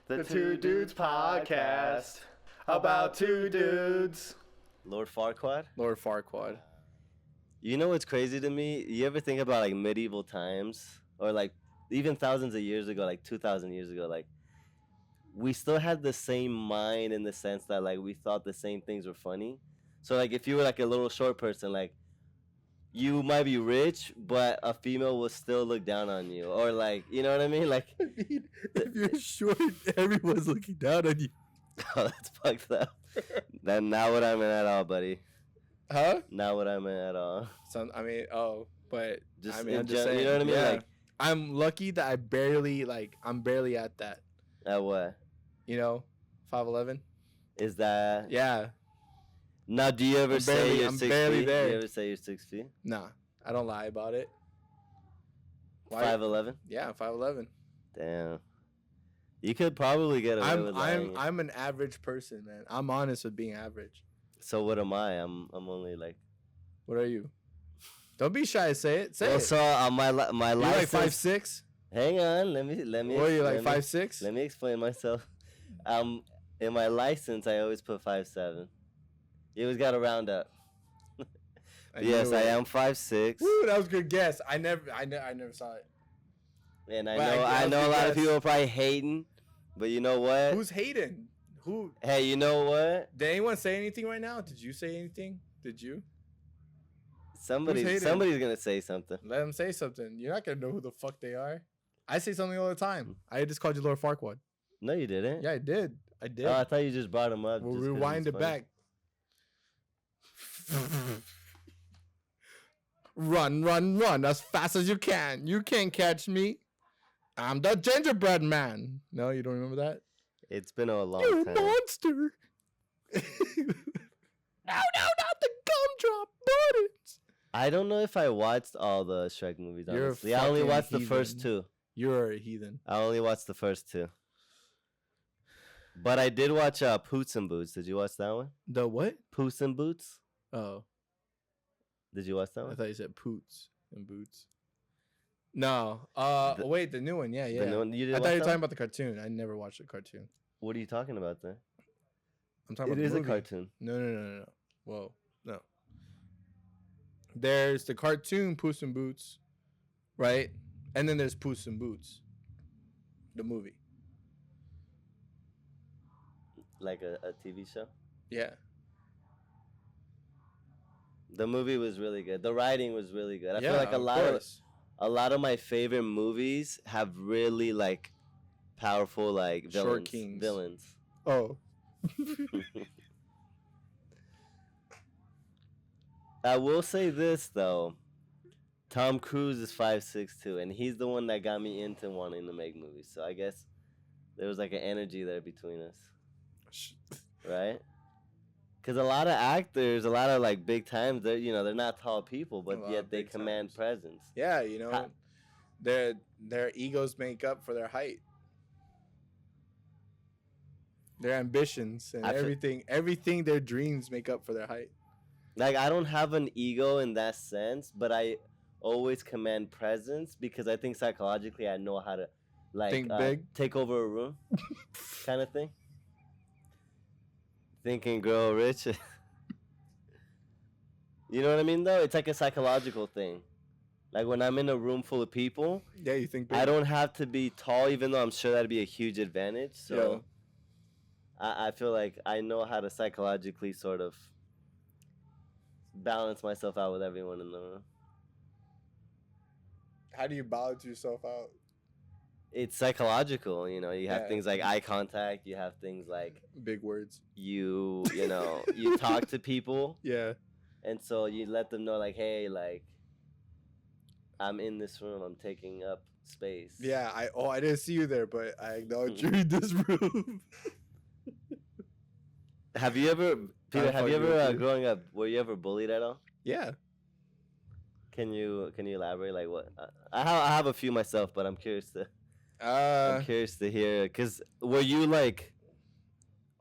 The Two Dudes podcast about two dudes. Lord Farquaad? Lord Farquaad. You know what's crazy to me? You ever think about like medieval times or like even thousands of years ago, like 2,000 years ago, like we still had the same mind in the sense that like we thought the same things were funny. So like if you were like a little short person, like you might be rich, but a female will still look down on you, or like, you know what I mean? Like, I mean, if you're short, everyone's looking down on you. oh, that's fucked up. That's not what I meant at all, buddy. Huh? Not what I meant at all. But Just, I mean, I'm just you saying. know what I mean? Yeah. Like, I'm lucky that I'm barely at that. at what? 5'11". Is that? Yeah. Now, do you ever say you're 6 feet? barely Do there. you ever say you're 6 feet? Nah, I don't lie about it. 5'11"? Yeah, I'm 5'11". Damn. You could probably get away with lying. I'm an average person, man. I'm honest with being average. So what am I? I'm only like. What are you? Don't be shy. Say it. Say Well, it. so my You're license. like 5'6". Hang on, let me. What are you, like let me- 5'6"? Let me explain myself. In my license, I always put 5'7". You always got to round up. Yes, I am 5'6". Woo, that was a good guess. I never saw it. And Well, I know a lot of guess. people are probably hating, but you know what? Who's hating? Who? Hey, you know what? Did anyone say anything right now? Did you say anything? Did you? Somebody's gonna say something. Let them say something. You're not gonna know who the fuck they are. I say something all the time. I just called you Lord Farquaad. No, you didn't. Yeah, I did. I did. Oh, I thought you just brought him up. We'll just 'cause rewind he's it funny. back. Run, run, run as fast as you can. You can't catch me. I'm the gingerbread man. No, you don't remember that? It's been a long You're a time. monster. No, not the gumdrop buttons. I don't know if I watched all the Shrek movies. You're a Honestly, I only fucking watched the heathen. first two. You're a heathen. I only watched the first two. But I did watch Poots and Boots. Did you watch that one? The what? Poots and Boots. Oh, Did you watch that I one? thought you said poots and boots. No. Wait, the new one. Yeah. The new one? You didn't I watch thought you that were talking one? about the cartoon. I never watched the cartoon. What are you talking about then? I'm talking It about is the a movie. cartoon. No. Whoa, no. There's the cartoon Puss in Boots, right? And then there's Puss in Boots, the movie. Like a TV show? Yeah. The movie was really good. The writing was really good. I Yeah, feel like of course. a lot of my favorite movies have really like powerful like Short villains. kings. Villains. Oh. I will say this though. Tom Cruise is 5'6" too, and he's the one that got me into wanting to make movies. So I guess there was like an energy there between us, right? Because a lot of actors, a lot of like big times, they're not tall people, A but lot yet of they big command times. presence. Yeah, Ha- their egos make up for their height. Their ambitions and I feel- everything their dreams make up for their height. Like I don't have an ego in that sense, but I always command presence because I think psychologically I know how to like Think big? take over a room, kind of thing. Think and grow rich. You know what I mean? Though it's like a psychological thing. Like when I'm in a room full of people, Yeah, you think big? I don't have to be tall, even though I'm sure that'd be a huge advantage. So Yeah. I feel like I know how to psychologically sort of balance myself out with everyone in the room. How do you balance yourself out? It's psychological, you have Yeah. things like eye contact, you have things like Big words. you talk to people, Yeah. and so you let them know like, hey, like I'm in this room, I'm taking up space. Yeah, I didn't see you there, but I acknowledge you're in this room. Have you ever, Peter? I'm Have you fucking ever with you. growing up? Were you ever bullied at all? Yeah. Can you elaborate? Like what? I have a few myself, but I'm curious to hear. Because were you like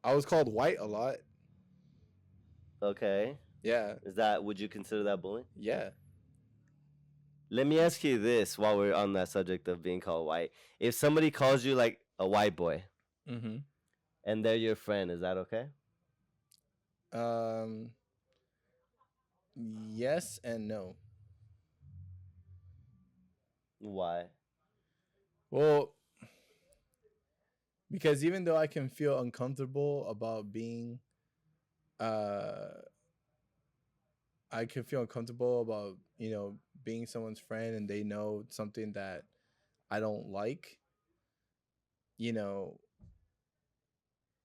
I was called white a lot. okay? Yeah. Would you consider that bullying? Yeah. Let me ask you this while we're on that subject of being called white. If somebody calls you like a white boy, Mm-hmm. and they're your friend. Is that okay? Um. Yes and no. Why? Well, because even though I can feel uncomfortable about being, uh, I can feel uncomfortable about being someone's friend, and they know something that I don't like. You know,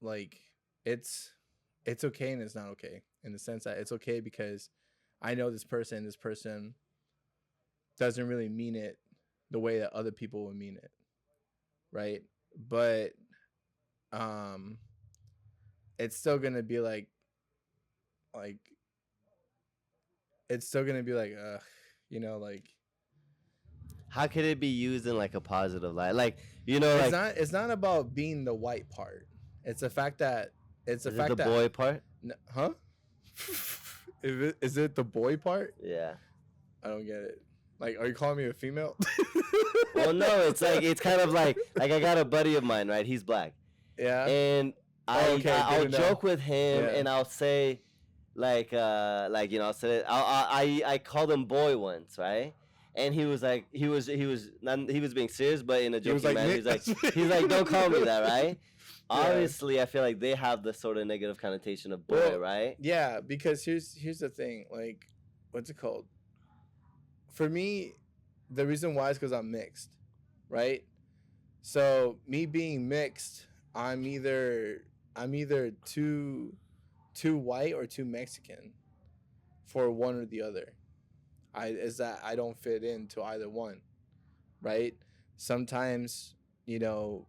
like it's it's okay and it's not okay in the sense that it's okay because I know this person. This person doesn't really mean it the way that other people would mean it, right? But um, it's still gonna be like it's still gonna be like like How could it be used in like a positive light? Like, you know, it's like, not about being the white part. It's the fact that it's the is it the fact that boy part? huh? Is it the boy part? Yeah. I don't get it. Like, are you calling me a female? Well, no, it's like it's kind of like I got a buddy of mine, right? He's black, Yeah. and Oh, okay, good I'll to know. joke with him, Yeah. and I'll say, like, you know, I'll say I called him boy once, right? And he was like, he was being serious, but in a He was joking like manner. Nick. He's like, don't call me that, right? Yeah. Obviously, I feel like they have the sort of negative connotation of boy, Well, right? yeah, because here's the thing. Like, what's it called? For me, the reason why is because I'm mixed, right? So me being mixed, I'm either too white or too Mexican for one or the other. I don't fit into either one, right? Sometimes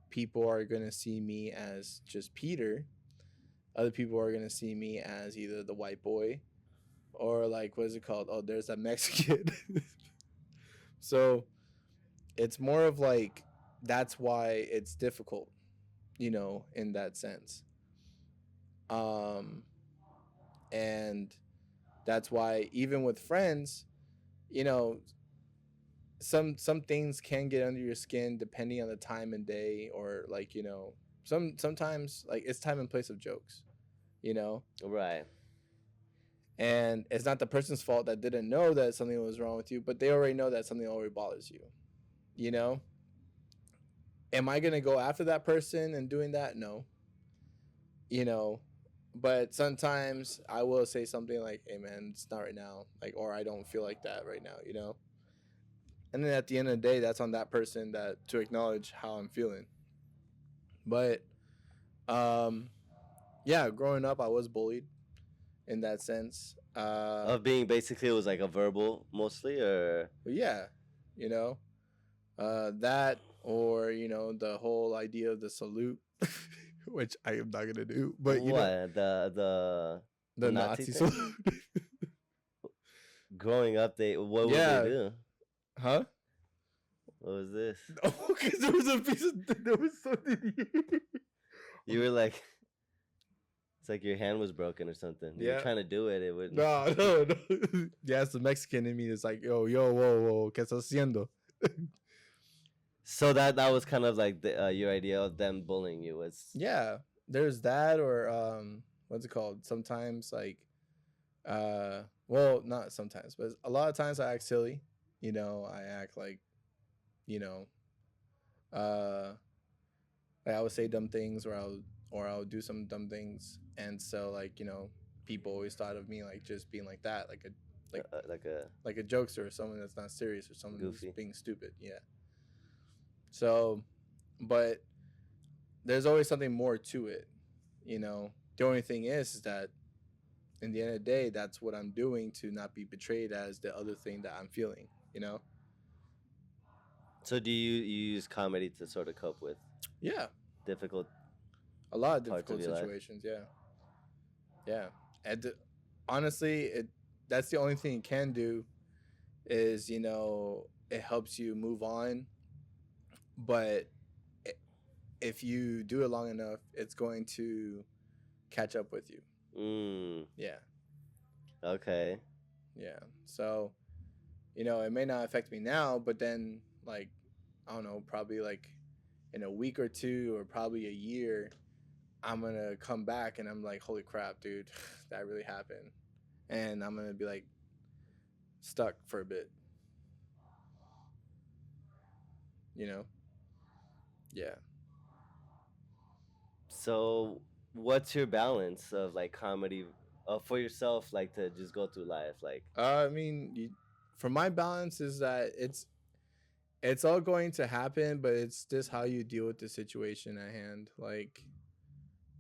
people are gonna see me as just Peter. Other people are gonna see me as either the white boy or like what is it called? Oh, there's that Mexican. So it's more of like that's why it's difficult, in that sense. Um, and that's why even with friends, you know, some things can get under your skin depending on the time and day, or like sometimes like it's time and place of jokes, you know. Right. And it's not the person's fault that didn't know that something was wrong with you, but they already know that something already bothers you, you know. Am I gonna go after that person and doing that? No, you know. But sometimes I will say something like, hey man, it's not right now, like, or I don't feel like that right now, you know. And then at the end of the day, that's on that person that to acknowledge how I'm feeling. But um yeah, growing up I was bullied in that sense. Of being basically, it was like a verbal mostly, or But yeah, you know, that, or the whole idea of the salute, which I am not gonna do, but what the the Nazi Nazi thing. salute. Growing up, they what would they Yeah. do? Huh? What was this? Oh, because there was a piece of there was something here. You were like, it's like your hand was broken or something. You were Yeah. trying to do it, it wouldn't. No. Yeah, it's the Mexican in me. It's like, yo, whoa, ¿qué estás haciendo? So that was kind of like your idea of them bullying you was. Yeah, there's that, or what's it called? Sometimes like, well, not sometimes, but a lot of times I act silly. I act like, you know, uh, like I would say dumb things, or I'll do some dumb things, and so like people always thought of me like just being like that, like Like a like a jokester, or someone that's not serious, or someone who's goofy. being stupid. Yeah. So, but there's always something more to it. The only thing is that in the end of the day, that's what I'm doing to not be betrayed as the other thing that I'm feeling. So do you use comedy to sort of cope with Yeah, difficult a lot of parts of difficult your life? situations. Yeah, yeah. And honestly, that's the only thing it can do is it helps you move on, but if you do it long enough, it's going to catch up with you. Mm, Yeah, okay. yeah. So it may not affect me now, but then like I don't know, probably like in a week or two or probably a year, I'm gonna come back and I'm like, holy crap, dude, that really happened, and I'm gonna be like stuck for a bit, you know? Yeah. So, what's your balance of like comedy for yourself, like to just go through life, like? I mean, for my balance is that it's all going to happen, but it's just how you deal with the situation at hand. Like,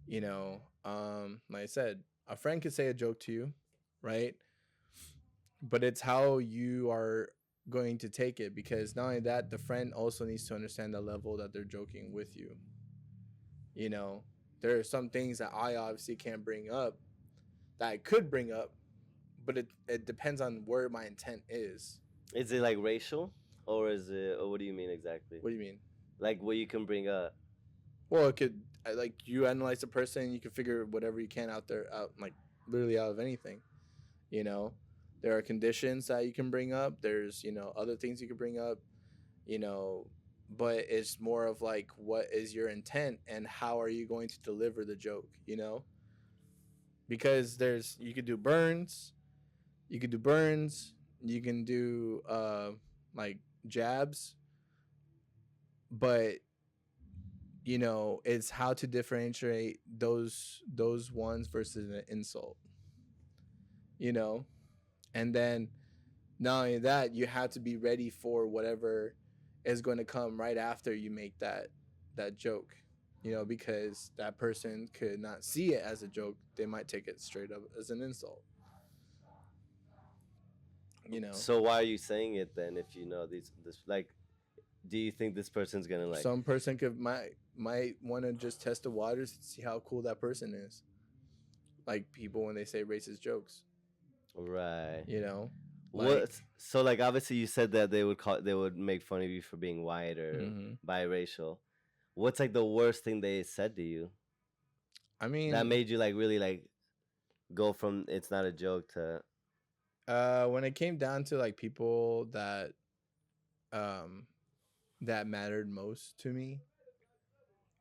like I said, a friend could say a joke to you, right? But it's how you are going to take it, because not only that, the friend also needs to understand the level that they're joking with you. You know, there are some things that I obviously can't bring up that I could bring up, but it depends on where my intent is. Is it like racial, or is it, or what do you mean exactly? What do you mean? Like what you can bring up? Well, it could, like, you analyze a person, you can figure whatever you can out there, out, like, literally out of anything. You know, there are conditions that you can bring up. There's, other things you can bring up. You know, but it's more of like, what is your intent and how are you going to deliver the joke? Because you could do burns, you could do burns, you can do like jabs, but it's how to differentiate those ones versus an insult. you know and then not only that, you have to be ready for whatever is going to come right after you make that joke. Because that person could not see it as a joke, they might take it straight up as an insult. So why are you saying it then? If you know this, like, do you think this person's gonna like? Some person might want to just test the waters to see how cool that person is, like people when they say racist jokes. Right. Like, What? So like, obviously, you said that they would make fun of you for being white or mhm. biracial. What's like the worst thing they said to you I that mean, made you like really like go from it's not a joke to? when it came down to like people um that mattered most to me,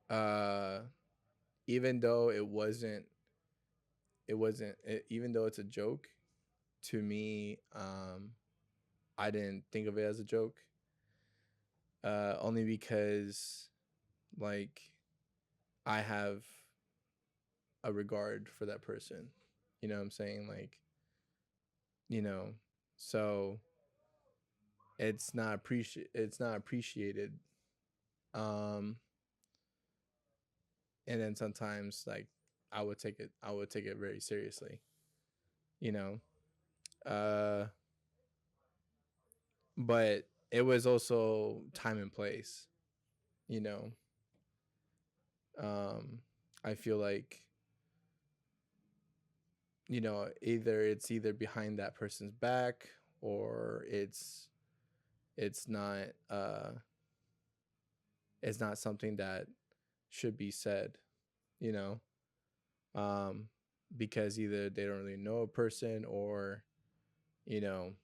uh even though even though it's a joke to me, I didn't think of it as a joke, only because, like, I have a regard for that person. You know what I'm saying? Like, you know, so it's not appreciated. Um and then sometimes, like, I would take it very seriously, you know. Uh but it was also time and place, you know. I feel like, either behind that person's back, or it's not uh it's not something that should be said, you know. um because either they don't really know a person, or you know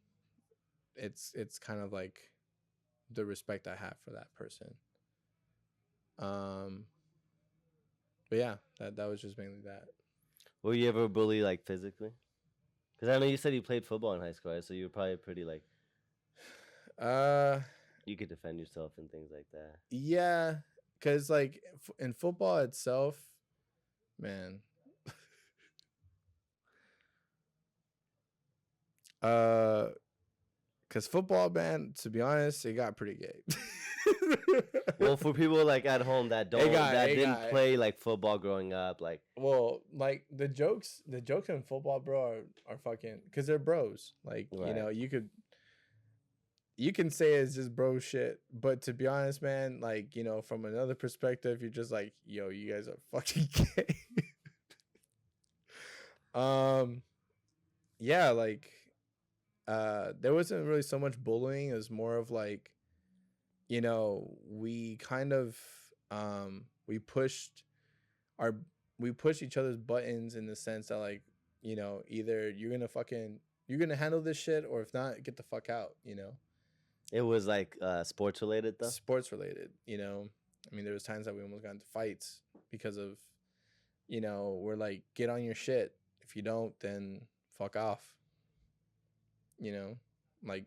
it's kind of like the respect I have for that person. um but yeah, that was just mainly that. Were you ever bullied like physically? Because I know you said you played football in high school, right? So you were probably pretty like uh you could defend yourself and things like that. yeah, because, like, in football itself, man, uh because football, man, to be honest, it got pretty gay. Well, for people like at home that didn't play like football growing up, like well, like, the jokes in football, bro, are fucking, because they're bros. Like, right. you can say it's just bro shit, but to be honest, man, like, from another perspective, you're just like, yo, you guys are fucking gay. um yeah, like, there wasn't really so much bullying. It was more of like, we kind of, we pushed our we pushed each other's buttons, in the sense that, like, either you're gonna handle this shit, or if not, get the fuck out. It was like sports related though. Sports related. I mean, there was times that we almost got into fights because of, we're like, get on your shit. If you don't, then fuck off. Like,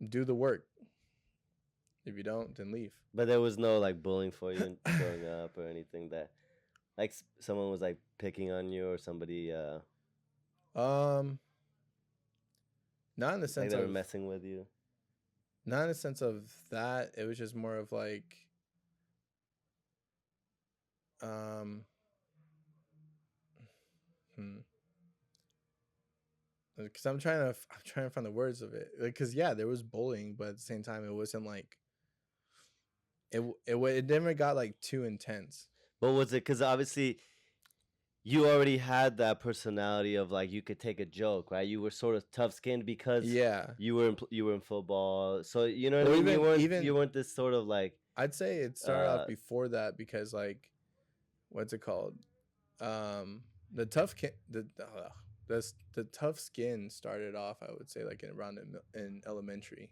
do the work. If you don't, then leave. But there was no like bullying for you growing up or anything that like someone was like picking on you or somebody Um, not in the like sense they were of messing with you. not in the sense of that. It was just more of like, um, because I'm trying to find the words of it. Because yeah, there was bullying, but at the same time, it wasn't like it never got like too intense. But was it because obviously you already had that personality of like you could take a joke, right? You were sort of tough skinned because Yeah. you were in football, so you know what I Well, mean. even You weren't this sort of like I'd say it started off uh before that because like, what's it called? The tough the tough skin started off, I would say, like in elementary.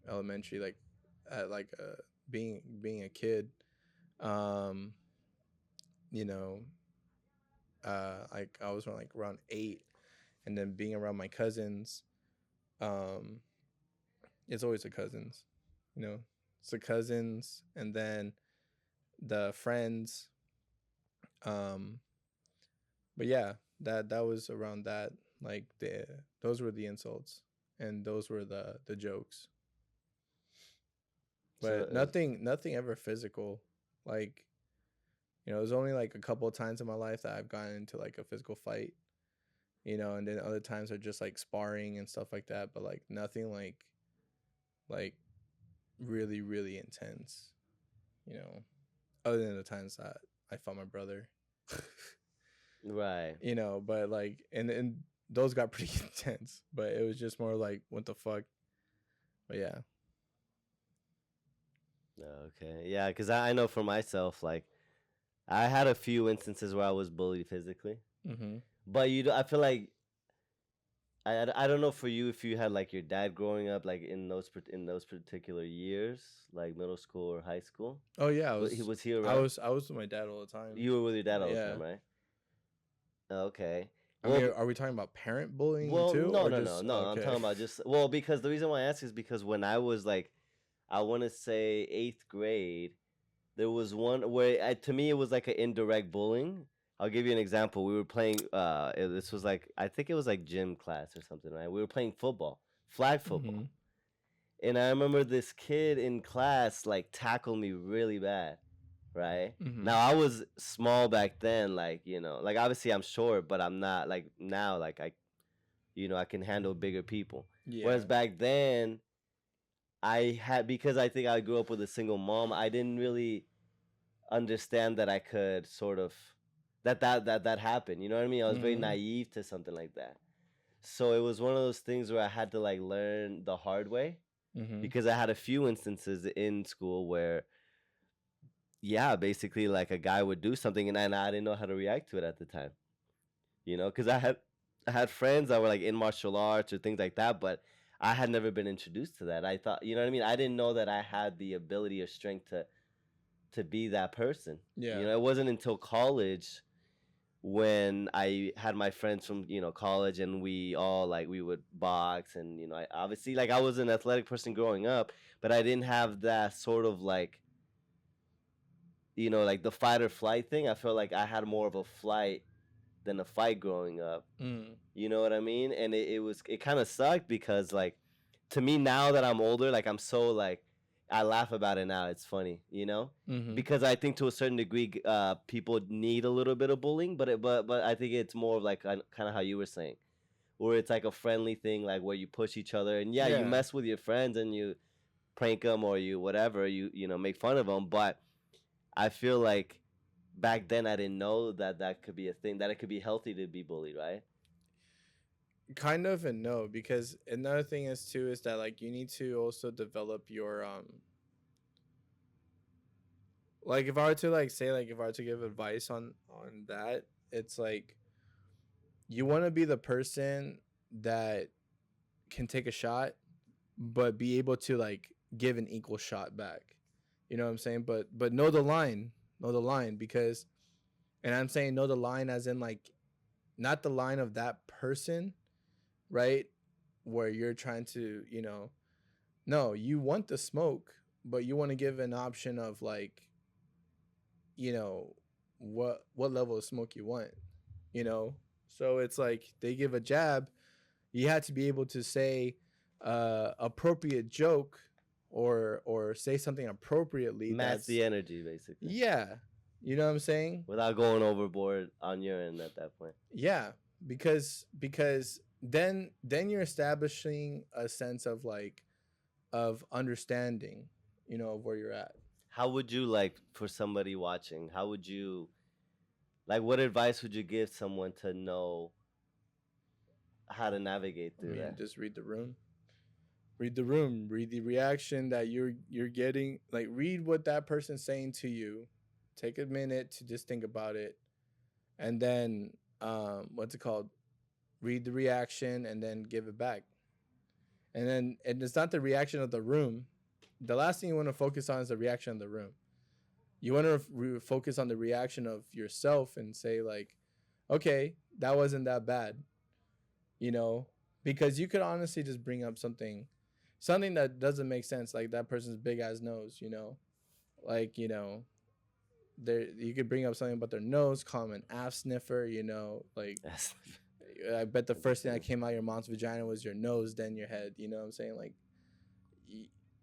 Elementary, like at like being a kid. Um, you know, like I was around 8, and then being around my cousins. Um, it's always the cousins. You know, it's the cousins, and then the friends. Um, but yeah, that was around that. Like those were the insults, and those were the jokes. so But nothing ever physical. Like, it was only like a couple of times in my life that I've gotten into like a physical fight. And then other times are just like sparring and stuff like that. But like nothing like really really intense. You know, other than the times that I fought my brother. right. But like and those got pretty intense. But it was just more like, what the fuck. But yeah. Okay, yeah, because I know for myself, like I had a few instances where I was bullied physically, Mm-hmm. but I feel like I don't know for you if you had like your dad growing up like in those particular years, like middle school or high school. Oh yeah, Was he I around? was I was with my dad all the time. You were with your dad all the Yeah. time, right? Okay. I Well, mean, are we talking about parent bullying well, too, no, or no, no, just no. I'm okay? talking about just well because the reason why I ask is because when I was like, I want to say eighth grade, there was one where to me it was like an indirect bullying. I'll give you an example. We were playing. This was like I think it was like gym class or something, right? We were playing football, flag Mm-hmm. football, and I remember this kid in class like tackled me really bad, right? Mm-hmm. Now I was small back then, like like obviously I'm short, but I'm not like now, like I can handle bigger people. Whereas Yeah. back then, I had because I think I grew up with a single mom. I didn't really understand that I could sort of that happened. You know what I mean? I was very Mm-hmm. naive to something like that. So it was one of those things where I had to like learn the hard way Mm-hmm. because I had a few instances in school where yeah, basically like a guy would do something and I didn't know how to react to it at the time. Because I had friends that were like in martial arts or things like that, but I had never been introduced to that. I thought, you know what I mean? I didn't know that I had the ability or strength to be that person. Yeah. It wasn't until college when I had my friends from college and we all like we would box and I obviously like I was an athletic person growing up, but I didn't have that sort of like like the fight or flight thing. I felt like I had more of a flight than a fight growing up. Mm. You know what I mean? And it kind of sucked because like to me now that I'm older, like I'm so like I laugh about it now. It's funny, Mm-hmm. because I think to a certain degree, people need a little bit of bullying, but I think it's more of like kind of how you were saying, where it's like a friendly thing, like where you push each other, and yeah, you Yeah. mess with your friends and you prank them or you whatever, you make fun of them. But I feel like back then I didn't know that could be a thing, that it could be healthy to be bullied, right? Kind of, and no, because another thing is too is that like you need to also develop your like if I were to like say like if I were to give advice on that, it's like you want to be the person that can take a shot but be able to like give an equal shot back. You know what I'm saying? But know the line. Know the line because and I'm saying know the line as in like not the line of that person, right? Where you're trying to, no, you want the smoke, but you want to give an option of like, you know, what level of smoke you want, you know? So it's like they give a jab, you had to be able to say appropriate joke or say something appropriately Match that's the energy, basically, yeah, you know what I'm saying? without going overboard on your end at that point. Yeah, because then you're establishing a sense of like of understanding, of where you're at. How would you like for somebody watching? How would you like? What advice would you give someone to know how to navigate I through mean, that? just read the room. Read the room. Read the reaction that you're getting. Like read what that person's saying to you. Take a minute to just think about it, and then what's it called? Read the reaction and then give it back. And it's not the reaction of the room. The last thing you want to focus on is the reaction of the room. You want to focus on the reaction of yourself and say like, okay, that wasn't that bad, you know, because you could honestly just bring up something that doesn't make sense, like that person's big ass nose, like there you could bring up something about their nose, call them an ass sniffer, like Yes. I bet the first thing that came out of your mom's vagina was your nose, then your head. You know what I'm saying?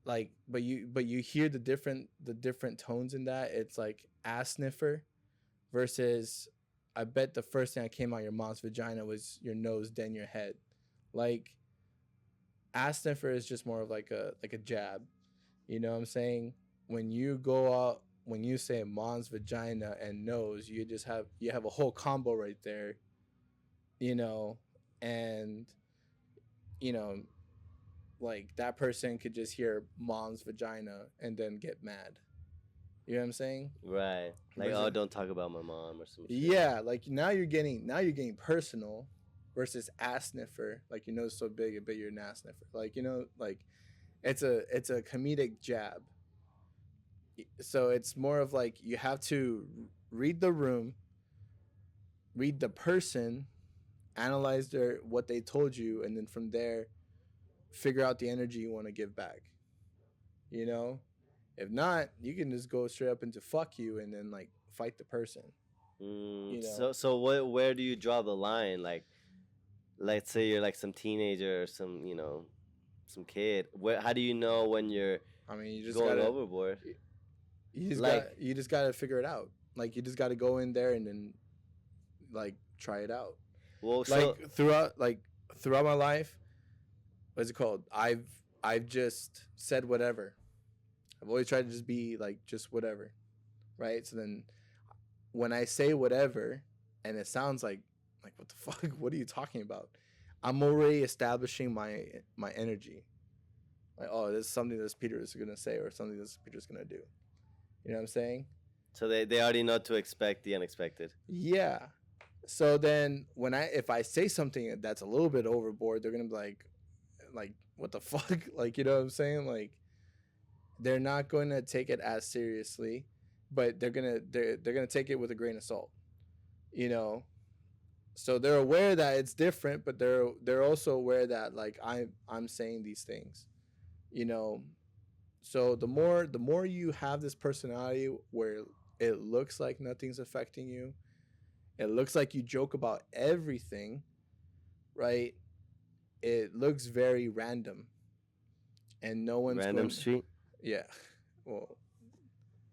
Like, but you hear the different tones in that. It's like ass sniffer versus I bet the first thing that came out of your mom's vagina was your nose, then your head. Like ass sniffer is just more of like a jab. You know what I'm saying? When you go out when you say mom's vagina and nose, you have a whole combo right there, and you know, like that person could just hear mom's vagina and then get mad. You know what I'm saying? Right. Like, Versus, oh, don't talk about my mom or some shit. yeah, like now you're getting personal versus ass sniffer. Like your nose so big, but you're an ass sniffer. Like like it's a comedic jab. So it's more of like you have to read the room, read the person, analyze what they told you, and then from there figure out the energy you want to give back. You know, if not, you can just go straight up into fuck you and then like fight the person. You know, So where do you draw the line? Like, let's say you're like some teenager or some kid. How do you know when you're I mean, you just going gotta overboard? you just Like, got you just gotta figure it out. Like you just gotta go in there and then like try it out. well, so Like throughout my life, what's it called? I've just said whatever. I've always tried to just be like just whatever, right? So then when I say whatever and it sounds like what the fuck? What are you talking about? I'm already establishing my energy. Like, oh, this is something this Peter is gonna say or something this Peter's gonna do. You know what I'm saying? so they already know to expect the unexpected. Yeah. So then if I say something that's a little bit overboard, they're gonna be like what the fuck? Like, you know what I'm saying? Like they're not going to take it as seriously, but they're gonna take it with a grain of salt. You know, so they're aware that it's different, but they're also aware that like I'm saying these things. You know, so the more you have this personality where it looks like nothing's affecting you, it looks like you joke about everything, right? It looks very random, and no one's Random going. street. Yeah, well,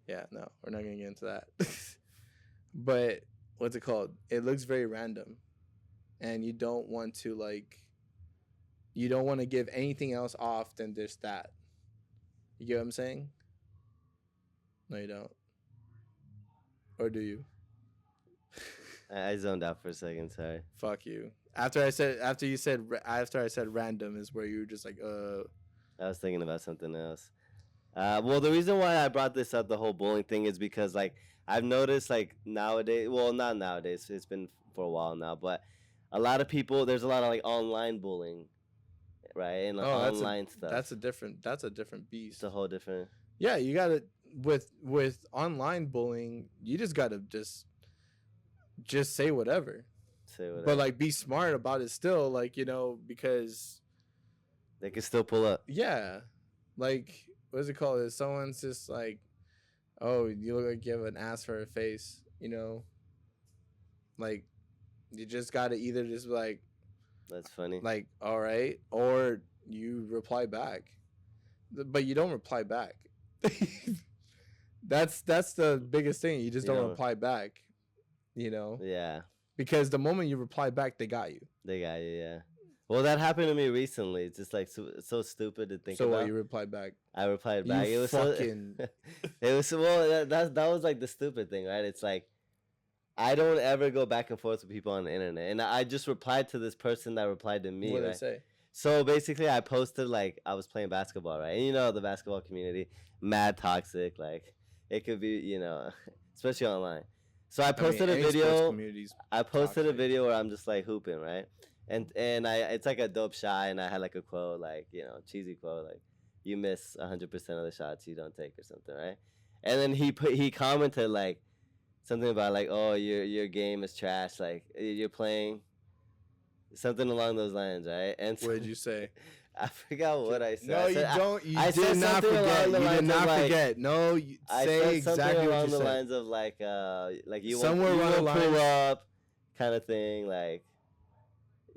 yeah, no, we're not gonna get into that. But what's it called? It looks very random, and you don't want to give anything else off than just that. You get what I'm saying? No, you don't. Or do you? I zoned out for a second. Sorry. Fuck you. After I said random is where you were just like I was thinking about something else. Well, the reason why I brought this up, the whole bullying thing, is because like I've noticed like nowadays, well, not nowadays, it's been for a while now, but a lot of people, there's a lot of like online bullying, right, and like, oh online stuff. that's a different It's beast. a whole different. Yeah, you gotta with online bullying, you just gotta just say whatever, Say whatever. but like be smart about it still, like, you know, because They can still pull up. yeah, like what's it called? If someone's just like, oh, you look like you have an ass for a face, you know, like you just gotta either just be That's funny. like all right, or you reply back, but you don't reply back. That's the biggest thing. You just You don't don't- reply back, you know, Yeah, because the moment you reply back, they got you. they got you. Yeah. Well, that happened to me recently. It's just like so stupid to think So about. what, you reply back? I replied back. You It was fucking. so. It was well. That was like the stupid thing, right? It's like I don't ever go back and forth with people on the internet, and I just replied to this person that replied to me. What did I Right? say? So basically, I posted like I was playing basketball, right? And you know the basketball community, mad toxic. Like it could be, you know, especially online. So I posted any a sports video. community's I posted a toxic. video where I'm just like hooping, right? And I it's like a dope shot, and I had like a quote, like, you know, cheesy quote, like, "You miss 100% of the shots you don't take," or something, right? And then he commented like something about like, "Oh, your game is trash, like you're playing." Something along those lines, right? And so, What did you say? I forgot what I said. No, I you said, don't. You I did said not something forget. along the You lines did of, not like, forget. No, you I say said exactly something what along you the said. lines of like you Somewhere won't, you along the won't pull lines- up, kind of thing, like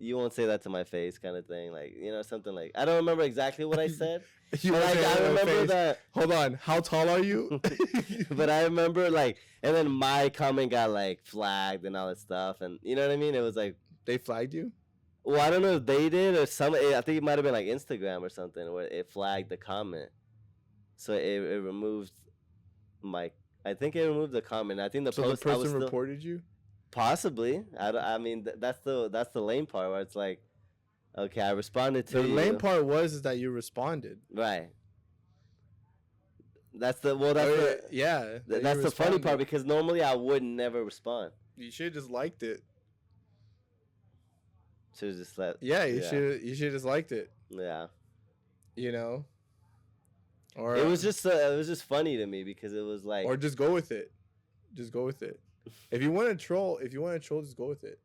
you won't say that to my face, kind of thing, like, you know, something like I don't remember exactly what I said, You but were like saying I to my remember face, that. Hold on. How tall are you? But I remember like, and then my comment got like flagged and all that stuff, and you know what I mean. It was like, They flagged you? well, I don't know if they did or some. I think it might have been like Instagram or something where it flagged the comment, so it removed my. I think it removed the comment. I think the So post. the I was person still, reported you? possibly. I mean, that's the lame part where it's like, okay, I responded to The you. lame part was that you responded. Right. That's the well. That's the yeah. that that's you the funny part responded. because normally I would never respond. You should have just liked it. Should have just let. Yeah, you should just liked it. Yeah. You know. Or It was just funny to me because it was like. or just go with it. Just go with it. If you want to troll, just go with it.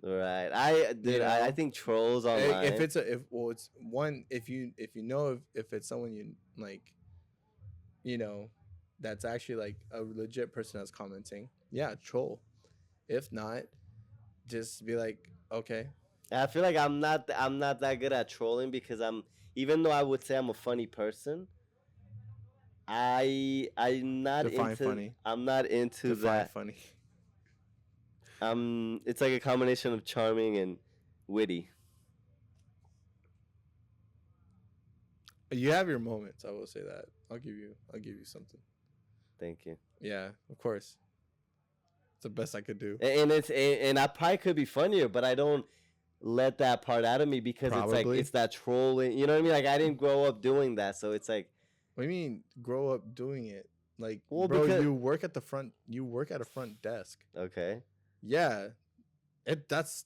Right, I know? think trolls online. If it's it's one, if you know if it's someone you like, you know, that's actually like a legit person that's commenting, yeah, troll. If not, just be like, okay, I feel like I'm not that good at trolling because even though I would say I'm a funny person, I'm not Define into funny. I'm not into define that. funny. It's like a combination of charming and witty. You have your moments. I will say that. I'll give you something. Thank you. Yeah, of course. It's the best I could do. And I probably could be funnier, but I don't let that part out of me because it's like Probably. it's that trolling. You know what I mean? Like I didn't grow up doing that, so it's like. What do you mean grow up doing it? Like, Well, bro, because- you work at the front. You work at a front desk. Okay. Yeah, that's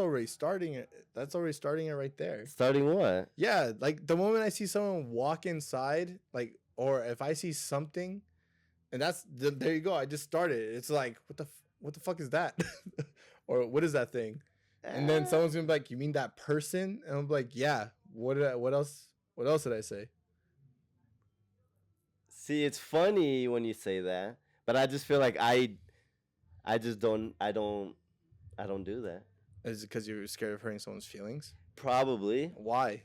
already starting it. That's already starting it right there. Starting what? Yeah, like the moment I see someone walk inside, like, or if I see something, and there you go. I just started. It's like what the fuck is that, or what is that thing? And then someone's gonna be like, "You mean that person?" And I'm like, "Yeah." What else? What else did I say? See, it's funny when you say that, but I just feel like I just don't do that. Is it because you're scared of hurting someone's feelings? Probably Why?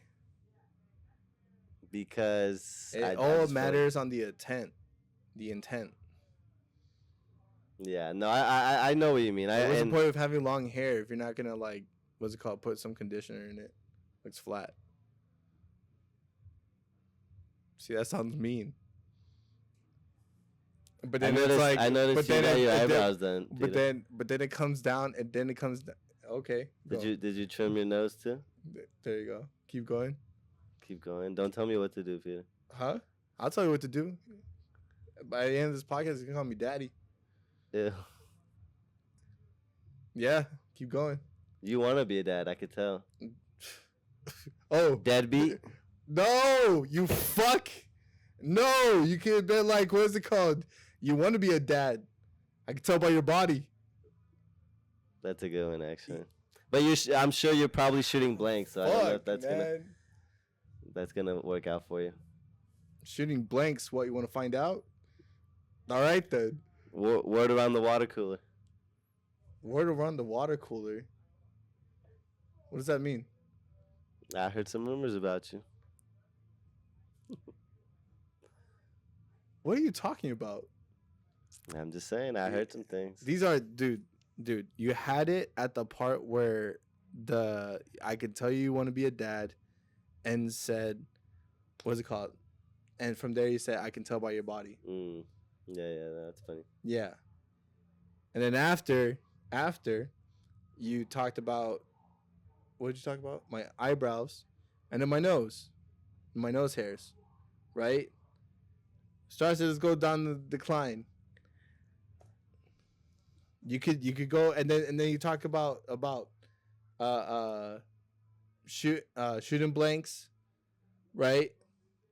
because It I all just feel like- matters on the intent. The intent. Yeah, no, I know what you mean. What's the And point of having long hair if you're not gonna like what's it called? Put some conditioner in it. Looks flat. See, that sounds mean. But then it's like I noticed but you then got your and then- eyebrows done. but then it comes down and then it comes down. Okay. Go. Did you trim your nose too? There you go. Keep going. Keep going. Don't tell me what to do, Peter. Huh? I'll tell you what to do. By the end of this podcast, you can call me daddy. Ew. Yeah. Keep going. You want to be a dad? I could tell. Oh. Deadbeat. No, you fuck. No, you could have been like, what is it called? You want to be a dad. I can tell by your body. That's a good one, actually. But I'm sure you're probably shooting blanks, so I don't know if that's gonna work out for you. Shooting blanks. What, you want to find out? All right then. Word around the water cooler. Word around the water cooler. What does that mean? I heard some rumors about you. What are you talking about? I'm just saying, I heard some things. These are, dude, you had it at the part where I could tell you want to be a dad and said, what's it called? And from there you said, I can tell by your body. Yeah, that's funny. Yeah. And then after you talked about, what did you talk about? My eyebrows and then my nose hairs, right? Starts to just go down the decline. You could go and then you talk about shooting blanks, right?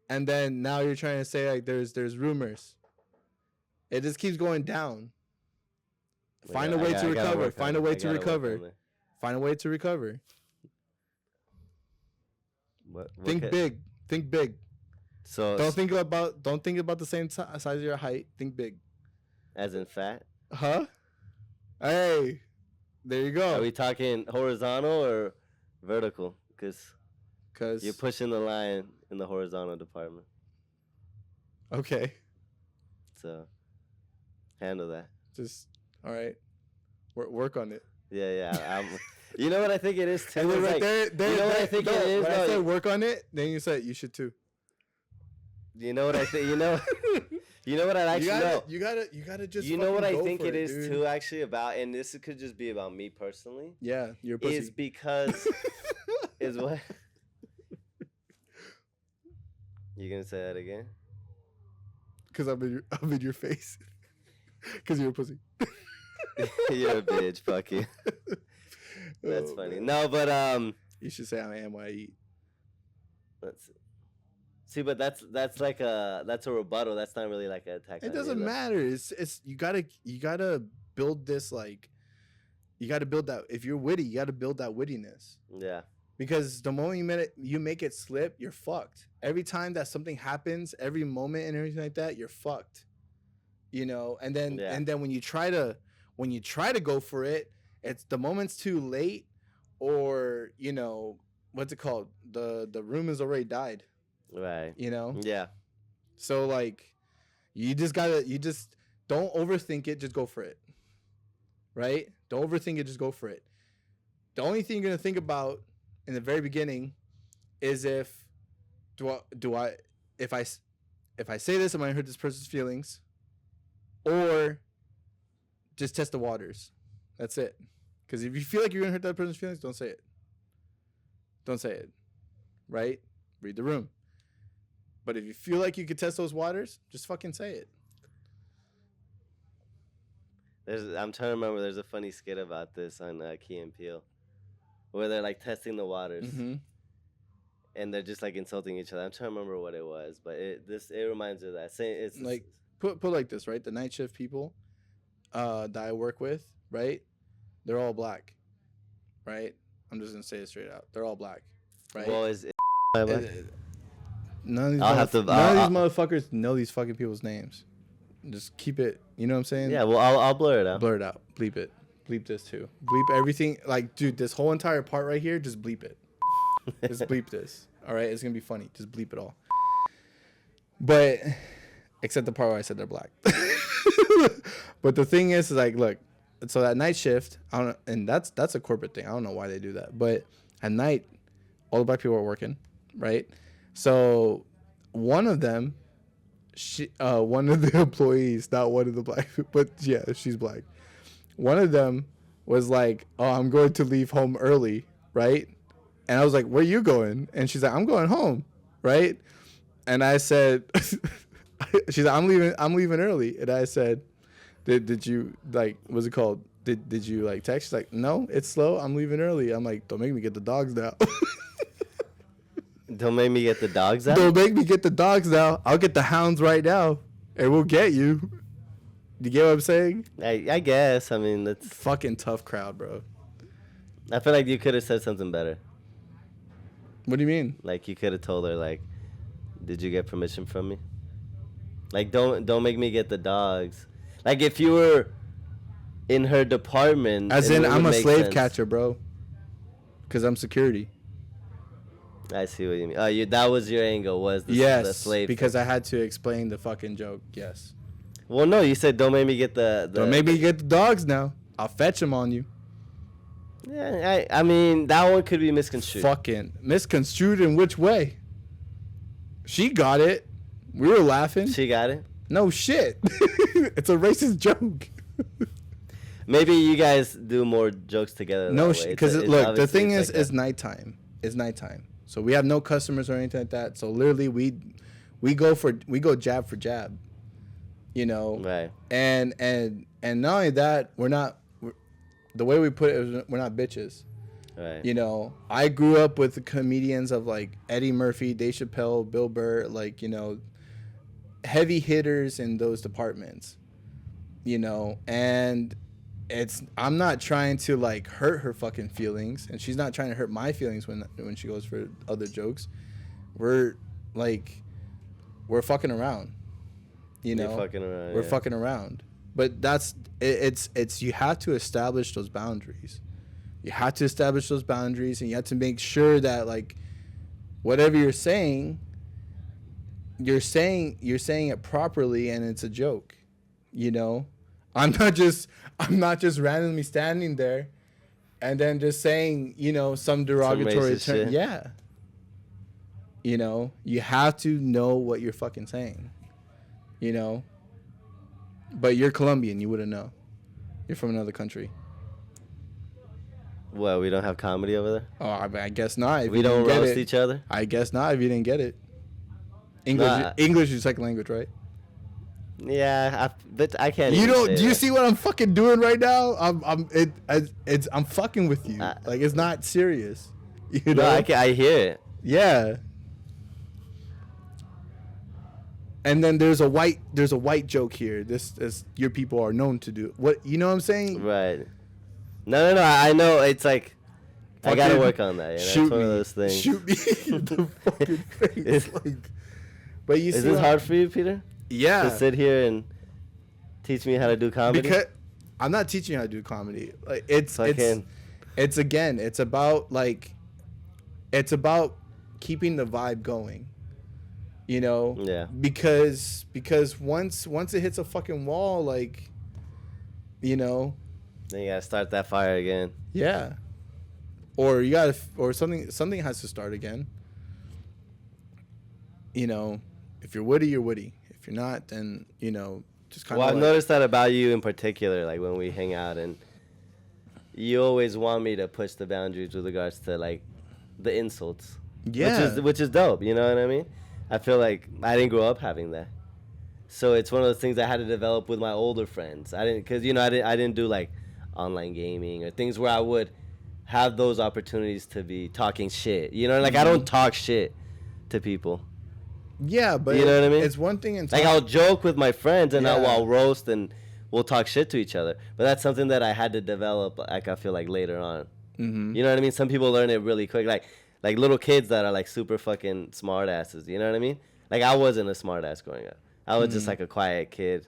And then now you're trying to say like there's rumors. It just keeps going down. Find a way to recover. Find a way to recover. Find a way to recover. Think big. Think big. So don't think about the same size of your height. Think big. As in fat? Huh? Hey, there you go. Are we talking horizontal or vertical? Because you're pushing the line in the horizontal department. Okay. So handle that. Just all right. Work on it. Yeah. You know what I think it is too. And then right like, there, you know what I think it is. When I said work on it, then you said you should too. You know what I think? You know what I actually know. You gotta just. You know what I think it is too, actually, about, and this could just be about me personally. Yeah, you're a pussy. Is because is what? You gonna say that again? Because I'm in your face. Because you're a pussy. You're a bitch. Fuck you. That's funny. Man. No, but you should say I am what I eat. See, but that's a rebuttal. That's not really like an attack. It doesn't matter. It's you gotta build this, like, you gotta build that. If you're witty, you gotta build that wittiness. Yeah. Because the moment you make it slip, you're fucked. Every time that something happens, every moment and everything like that, you're fucked. You know, and then when you try to go for it, it's the moment's too late, or you know what's it called? The room has already died. Right. You know? Yeah. So like you just don't overthink it, just go for it. Right? Don't overthink it, just go for it. The only thing you're gonna think about in the very beginning is if I say this, am I gonna hurt this person's feelings? Or just test the waters. That's it. Because if you feel like you're gonna hurt that person's feelings, don't say it. Don't say it. Right? Read the room. But if you feel like you could test those waters, just fucking say it. I'm trying to remember. There's a funny skit about this on Key and Peele, where they're like testing the waters, and they're just like insulting each other. I'm trying to remember what it was, but it reminds me of that. It's like put like this, right? The night shift people that I work with, right? They're all black, right? I'm just gonna say it straight out. They're all black, right? Well, is it none of these motherfuckers know these fucking people's names. Just keep it. You know what I'm saying? Yeah. Well, I'll blur it out. Blur it out. Bleep it. Bleep this too. Bleep everything. Like, dude, this whole entire part right here, just bleep it. Just bleep this. All right, it's gonna be funny. Just bleep it all. But except the part where I said they're black. But the thing is like, look. So that night shift, and that's a corporate thing. I don't know why they do that, but at night, all the black people are working, right? So one of them, one of the employees, not one of the black, but yeah, she's black. One of them was like, "Oh, I'm going to leave home early," right? And I was like, "Where are you going?" And she's like, "I'm going home," right? And I said, "She's like, I'm leaving early," and I said, Did you, like, what's it called? Did you, like, text? She's like, no, it's slow. I'm leaving early. I'm like, don't make me get the dogs now. Don't make me get the dogs out. Don't make me get the dogs now. I'll get the hounds right now, and we'll get you. You get what I'm saying? I guess. I mean, that's Fucking tough crowd, bro. I feel like you could have said something better. What do you mean? Like you could have told her, like, did you get permission from me? Like, don't make me get the dogs. Like, if you were in her department, As in, it I'm would a make slave sense. catcher, bro. Because I'm security. I see what you mean. Oh, that was your angle, was the Yes, slave because thing. I had to explain the fucking joke. Yes. Well, no, you said don't make me get the Don't make me get the dogs now. I'll fetch them on you. Yeah, I mean, that one could be misconstrued. Fucking misconstrued in which way? She got it. We were laughing. She got it. No shit. It's a racist joke. Maybe you guys do more jokes together. No that shit. way. Because It's look, the obviously thing it's is, like it's nighttime. It's nighttime. So we have no customers or anything like that. So literally, we go jab for jab. You know. right. And not only that, the way we put it is we're not bitches. Right. You know, I grew up with the comedians of like Eddie Murphy, Dave Chappelle, Bill Burr, like, you know, heavy hitters in those departments. You know, and I'm not trying to like hurt her fucking feelings, and she's not trying to hurt my feelings when she goes for other jokes. We're fucking around. You know, You're fucking around, we're yeah. fucking around. But that's it's you have to establish those boundaries. You have to establish those boundaries, and you have to make sure that like whatever you're saying it properly, and it's a joke. You know, I'm not just randomly standing there and then just saying, you know, some derogatory racist term. shit. Yeah. You know, you have to know what you're fucking saying. You know, but you're Colombian, you wouldn't know. You're from another country. What, we don't have comedy over there? Oh, I guess not. If We you don't didn't get roast it. each other? I guess not if you didn't get it. English is your second language, right? Yeah, but I can't. You even don't. say Do you that. see what I'm fucking doing right now? I'm fucking with you. Like, it's not serious. You know? No, I hear it. Yeah. And then there's a white joke here. This is your people are known to do. What, you know what I'm saying? Right. No. I know. It's like I gotta Fucking work on that. You know? Shoot it's one me. of those things. Shoot me in the fucking face. Like, but you Is see, this what- hard for you, Peter? Yeah. To sit here and teach me how to do comedy? Because I'm not teaching you how to do comedy. Like, it's Fucking- it's about like, it's about keeping the vibe going. You know? Yeah. Because once it hits a fucking wall, like, you know, Then you gotta start that fire again. yeah. Or you gotta, or something has to start again. You know, if you're witty, you're witty. If you're not, then, you know, just kind Well, of. I've noticed that about you in particular, like when we hang out, and you always want me to push the boundaries with regards to like the insults. Yeah. Which is dope. You know what I mean? I feel like I didn't grow up having that, so it's one of those things I had to develop with my older friends. I didn't, cause you know I didn't do like online gaming or things where I would have those opportunities to be talking shit. You know, like I don't talk shit to people. Yeah, but You know what I mean? It's one thing in Like I'll joke with my friends and Yeah. I'll roast and we'll talk shit to each other. But that's something that I had to develop. Like I feel like later on. Mm-hmm. You know what I mean? Some people learn it really quick. Like little kids that are like super fucking smart asses. You know what I mean? Like I wasn't a smart ass growing up. I was just like a quiet kid.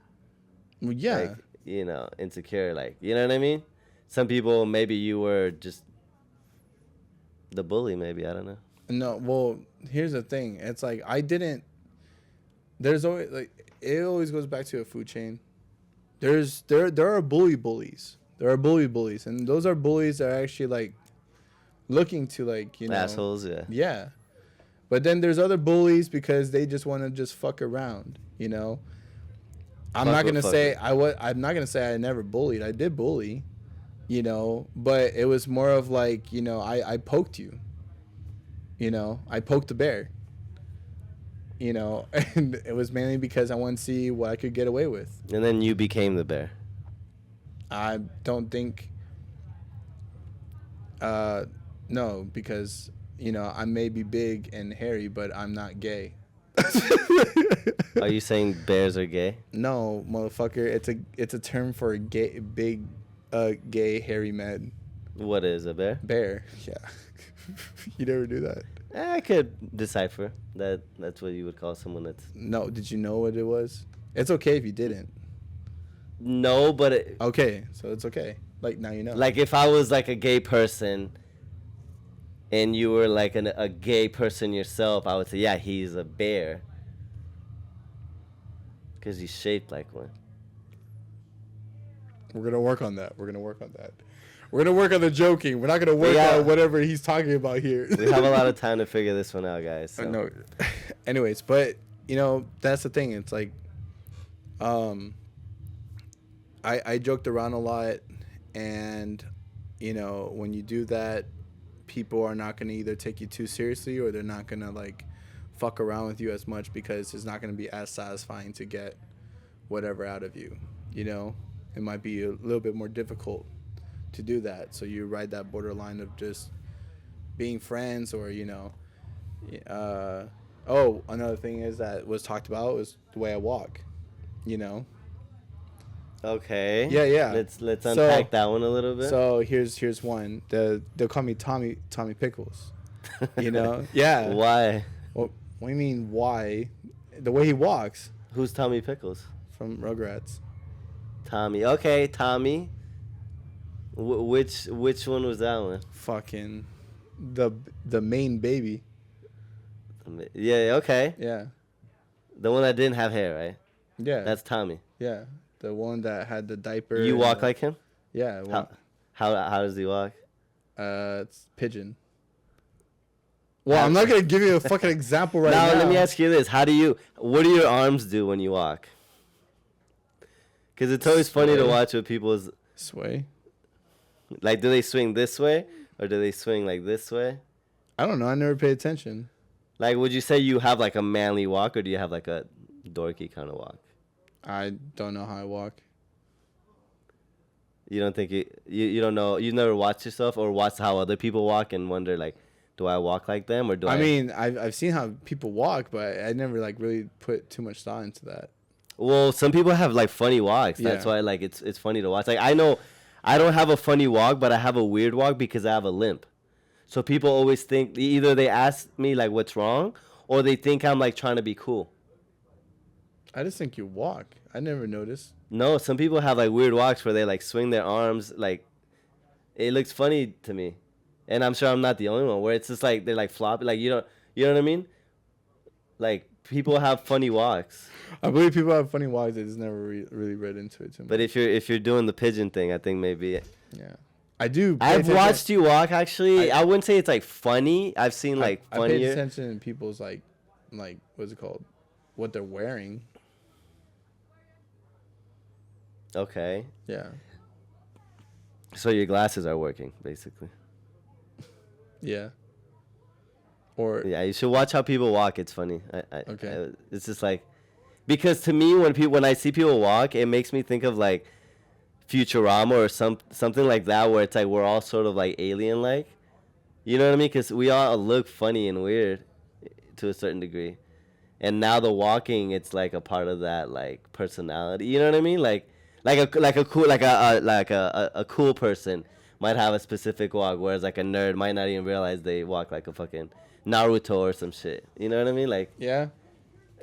Well, yeah. Like, you know, insecure. Like, you know what I mean? Some people, maybe you were just the bully. Maybe, I don't know. No, well, here's the thing. It's like there's always like, it always goes back to a food chain. There are bullies. There are bullies, and those are bullies that are actually like looking to, like, you know, Assholes. Yeah. Yeah. But then there's other bullies because they just want to just fuck around, you know. I'm Fuck not with gonna fuck say with. I'm not gonna say I never bullied. I did bully, you know, but it was more of like, you know, I poked you. You know, I poked the bear. You know, and it was mainly because I wanted to see what I could get away with. And then you became the bear. I don't think. No, because I may be big and hairy, but I'm not gay. Are you saying bears are gay? No, motherfucker. It's a term for a gay, big, gay, hairy man. What is a bear? Bear. Yeah. You never do that. I could decipher that. That's what you would call someone that's. No. Did you know what it was? It's okay if you didn't. No, but Okay, so it's okay. Like now you know. like if I was like a gay person, and you were like a gay person yourself, I would say, yeah, he's a bear. Because he's shaped like one. We're gonna work on that. We're gonna work on the joking. We're not gonna work on whatever he's talking about here. We have a lot of time to figure this one out, guys. So. No. Anyways, but that's the thing. It's like, I joked around a lot, and when you do that, people are not gonna either take you too seriously or they're not gonna like fuck around with you as much because it's not gonna be as satisfying to get whatever out of you. It might be a little bit more difficult to do that. So you ride that borderline of just being friends or, another thing is that was talked about was the way I walk, Okay. Yeah. Let's unpack that one a little bit. So here's one. They'll call me Tommy Pickles. Yeah. Why? Well, what do you mean why? The way he walks. Who's Tommy Pickles? From Rugrats. Tommy. Okay, Tommy. Which one was that one? Fucking the main baby. Yeah, okay. Yeah. The one that didn't have hair, right? Yeah. That's Tommy. Yeah. The one that had the diaper. You walk like him? Yeah. How does he walk? It's pigeon. Well, I'm not gonna give you a fucking example right now. Now, let me ask you this: what do your arms do when you walk? Because it's always funny to watch what people's sway. Like, do they swing this way or do they swing like this way? I don't know. I never paid attention. Like, would you say you have like a manly walk or do you have like a dorky kind of walk? I don't know how I walk. You don't think you don't know? You never watched yourself or watched how other people walk and wonder like, do I walk like them or do I? I mean, I've seen how people walk, but I never like really put too much thought into that. Well, some people have like funny walks. That's why like it's funny to watch. Like I know I don't have a funny walk, but I have a weird walk because I have a limp. So people always think either they ask me like what's wrong or they think I'm like trying to be cool. I just think you walk. I never noticed. No, some people have like weird walks where they like swing their arms like it looks funny to me. And I'm sure I'm not the only one where it's just like they're like floppy like you know what I mean? Like people have funny walks. I believe people have funny walks. I just never really read into it too much. But if you're doing the pigeon thing, I think maybe. Yeah, I do. I've watched you walk. Actually, I wouldn't say it's like funny. I've seen like funnier. I paid attention in people's like what's it called? What they're wearing. Okay. Yeah. So your glasses are working, basically. Yeah. Or yeah, you should watch how people walk. It's funny. Okay. It's just like, because to me, when I see people walk, it makes me think of like Futurama or something like that, where it's like we're all sort of like alien-like. You know what I mean? Because we all look funny and weird to a certain degree, and now the walking, it's like a part of that like personality. You know what I mean? Like a cool person might have a specific walk, whereas like a nerd might not even realize they walk like a fucking Naruto or some shit. You know what I mean? Like yeah.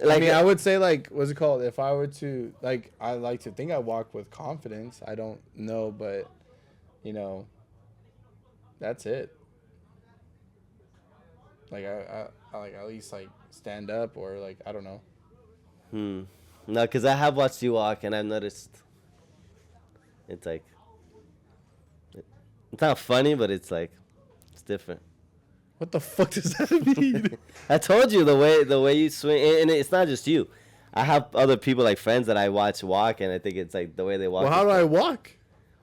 Like, I mean, I would say like what's it called? If I were to like, I like to think I walk with confidence. I don't know, but that's it. Like I like at least like stand up or like I don't know. No, because I have watched you walk and I've noticed. It's like, it's not funny, but it's like, it's different. What the fuck does that mean? I told you the way you swing, and it's not just you. I have other people like friends that I watch walk, and I think it's like the way they walk. Well, how do I walk?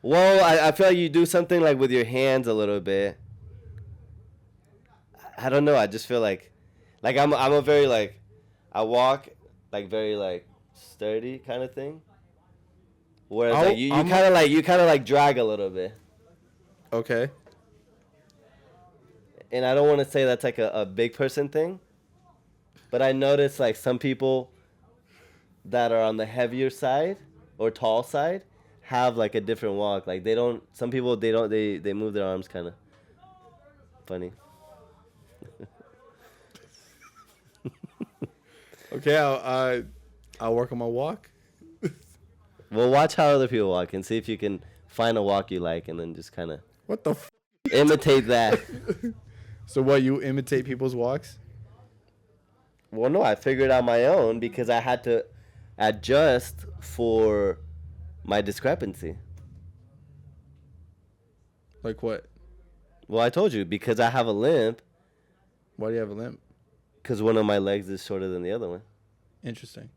Well, I feel like you do something like with your hands a little bit. I don't know. I just feel like I'm a very like, I walk like very like sturdy kind of thing. Whereas like you kind of like drag a little bit. Okay. and I don't want to say that's like a big person thing, but I notice like some people that are on the heavier side or tall side have like a different walk. Like they don't. Some people they don't. They move their arms kind of funny. Okay, I'll work on my walk. Well, watch how other people walk and see if you can find a walk you like, and then just kind of What the? imitate that. So what? You imitate people's walks? Well, no, I figured out my own because I had to adjust for my discrepancy. Like what? Well, I told you because I have a limp Why do you have a limp? because one of my legs is shorter than the other one. Interesting.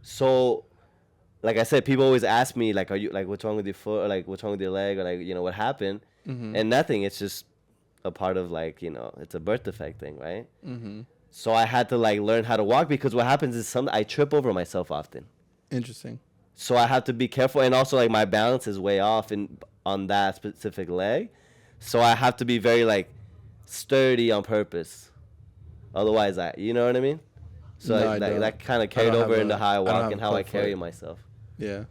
So, like I said, people always ask me like, "Are you like what's wrong with your foot or like what's wrong with your leg or like what happened?" Mm-hmm. And nothing. It's just a part of like it's a birth defect thing, right? Mm-hmm. So I had to like learn how to walk because what happens is I trip over myself often. Interesting. So I have to be careful, and also like my balance is way off on that specific leg. So I have to be very like sturdy on purpose. Otherwise, you know what I mean? So No, I don't. that kind of I carried don't over have into how I don't walk have and a how I club carry foot. myself. Yeah.